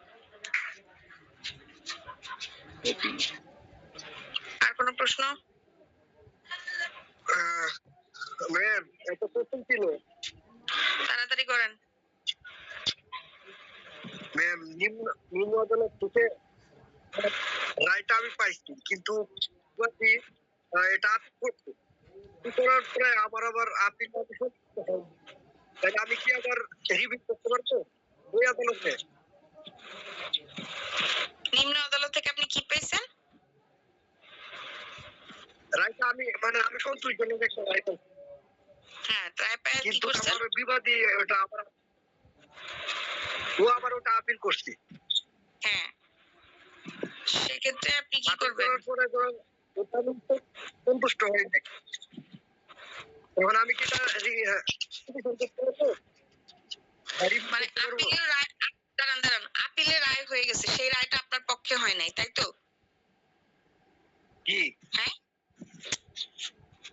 আর কোনো প্রশ্ন? ম্যাম একটা কোশ্চেন ছিল। তাড়াতাড়ি করেন। ম্যাম নিম্ন আদালত থেকে রায়টা আমি পাইছি, কিন্তু এটা আপিল করছি। আপিল করার পরে আমার আবার আপিল তাহলে আমি কি আবার রিভিউ করতে পারবো ওই আদালতে? নিম্ন আদালত থেকে আপনি কি পেয়েছেন? রায়টা আমি আমি সন্তুষ্টজনক একটা রায় পাইছি, হ্যাঁ, ট্রাই পায় কি কিন্তু করছেন? আমার বিবাদী ওটা আবার ওটা আপিল করছি। হ্যাঁ, সেক্ষেত্রে আপনি কি আপিল করবেন? করার পরে ধরুন ওটা আমি সন্তুষ্ট হই নাই, এখন আমি কি এটা মানে আপিলের রায়, দাঁড়ান দাঁড়ান, আপিলের রায় হয়ে গেছে, সেই রায়টা আপনার পক্ষে হয় নাই, তাই তো? কি হ্যাঁ,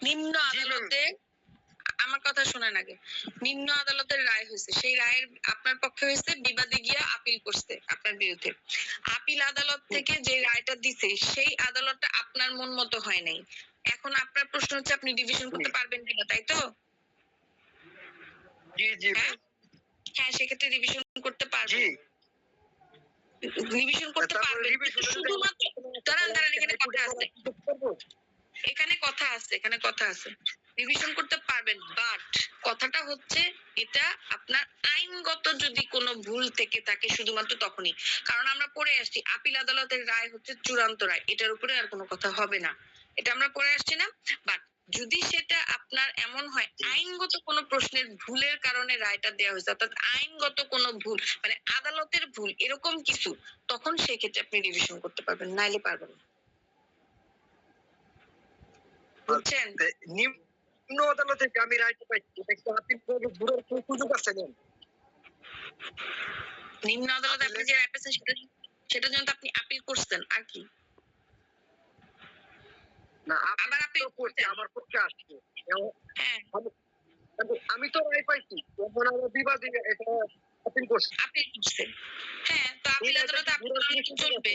নিম্ন আদালতে, আমার কথা শোনেন আগে, নিম্ন আদালতের রায় হয়েছে, সেই রায়ের আপনার পক্ষে হয়েছে, বিবাদী গিয়া আপিল করছে আপনার বিরুদ্ধে। আপিল আদালত থেকে যে রায়টা দিছে সেই আদালতটা আপনার মন মতো হয় নাই। এখন আপনার প্রশ্ন হচ্ছে আপনি ডিভিশন করতে পারবেন কিনা, তাই তো? জি জি হ্যাঁ, হ্যাঁ, সেক্ষেত্রে রিভিশন করতে জি পারবেন, রিভিশন করতে তারপরে পারবেন, রিভিশন কিন্তু শুধুমাত্র, দাঁড়ান দাঁড়ান, এখানে কথা আছে, এখানে কথা আছে, এখানে কথা আছে। রিভিশন করতে পারবেন, বাট কথাটা হচ্ছে এটা আপনার আইনগত যদি কোনো ভুল থেকে থাকে শুধুমাত্র তখনই। কারণ আমরা পড়ে আসছি আপিল আদালতের রায় হচ্ছে চূড়ান্ত রায়, এটার উপরে আর কোনো কথা হবে না, এটা আমরা পড়ে আসছি না? বাট যদি সেটা আপনার এমন হয় আইনগত কোনো প্রশ্নের ভুলের কারণে রায়টা দেওয়া হয়েছে, অর্থাৎ আইনগত কোনো ভুল, মানে আদালতের ভুল, এরকম কিছু, তখন সেক্ষেত্রে আপনি রিভিশন করতে পারবেন, নাইলে পারবেন না। বুঝছেন? নিম্ন আদালতে যে আমি রায়টা পাইছি, এটা কি আপিল করে ঘুরার কোনো সুযোগ আছে না? নিম্ন আদালতে আপনি যে রায় পেয়েছেন সেটার জন্য তো আপনি আপিল করছেন, আর কি? না আবার আপিল আপিল তো করছি, করছেন? আমার পক্ষে আসছে। হ্যাঁ, আমি তো রায় পাইছি, তখন আমার বিবাদী এটা আপিল করছি। আপিল করছে। হ্যাঁ, তো আপিল আদালতে আপনার আপিল চলবে।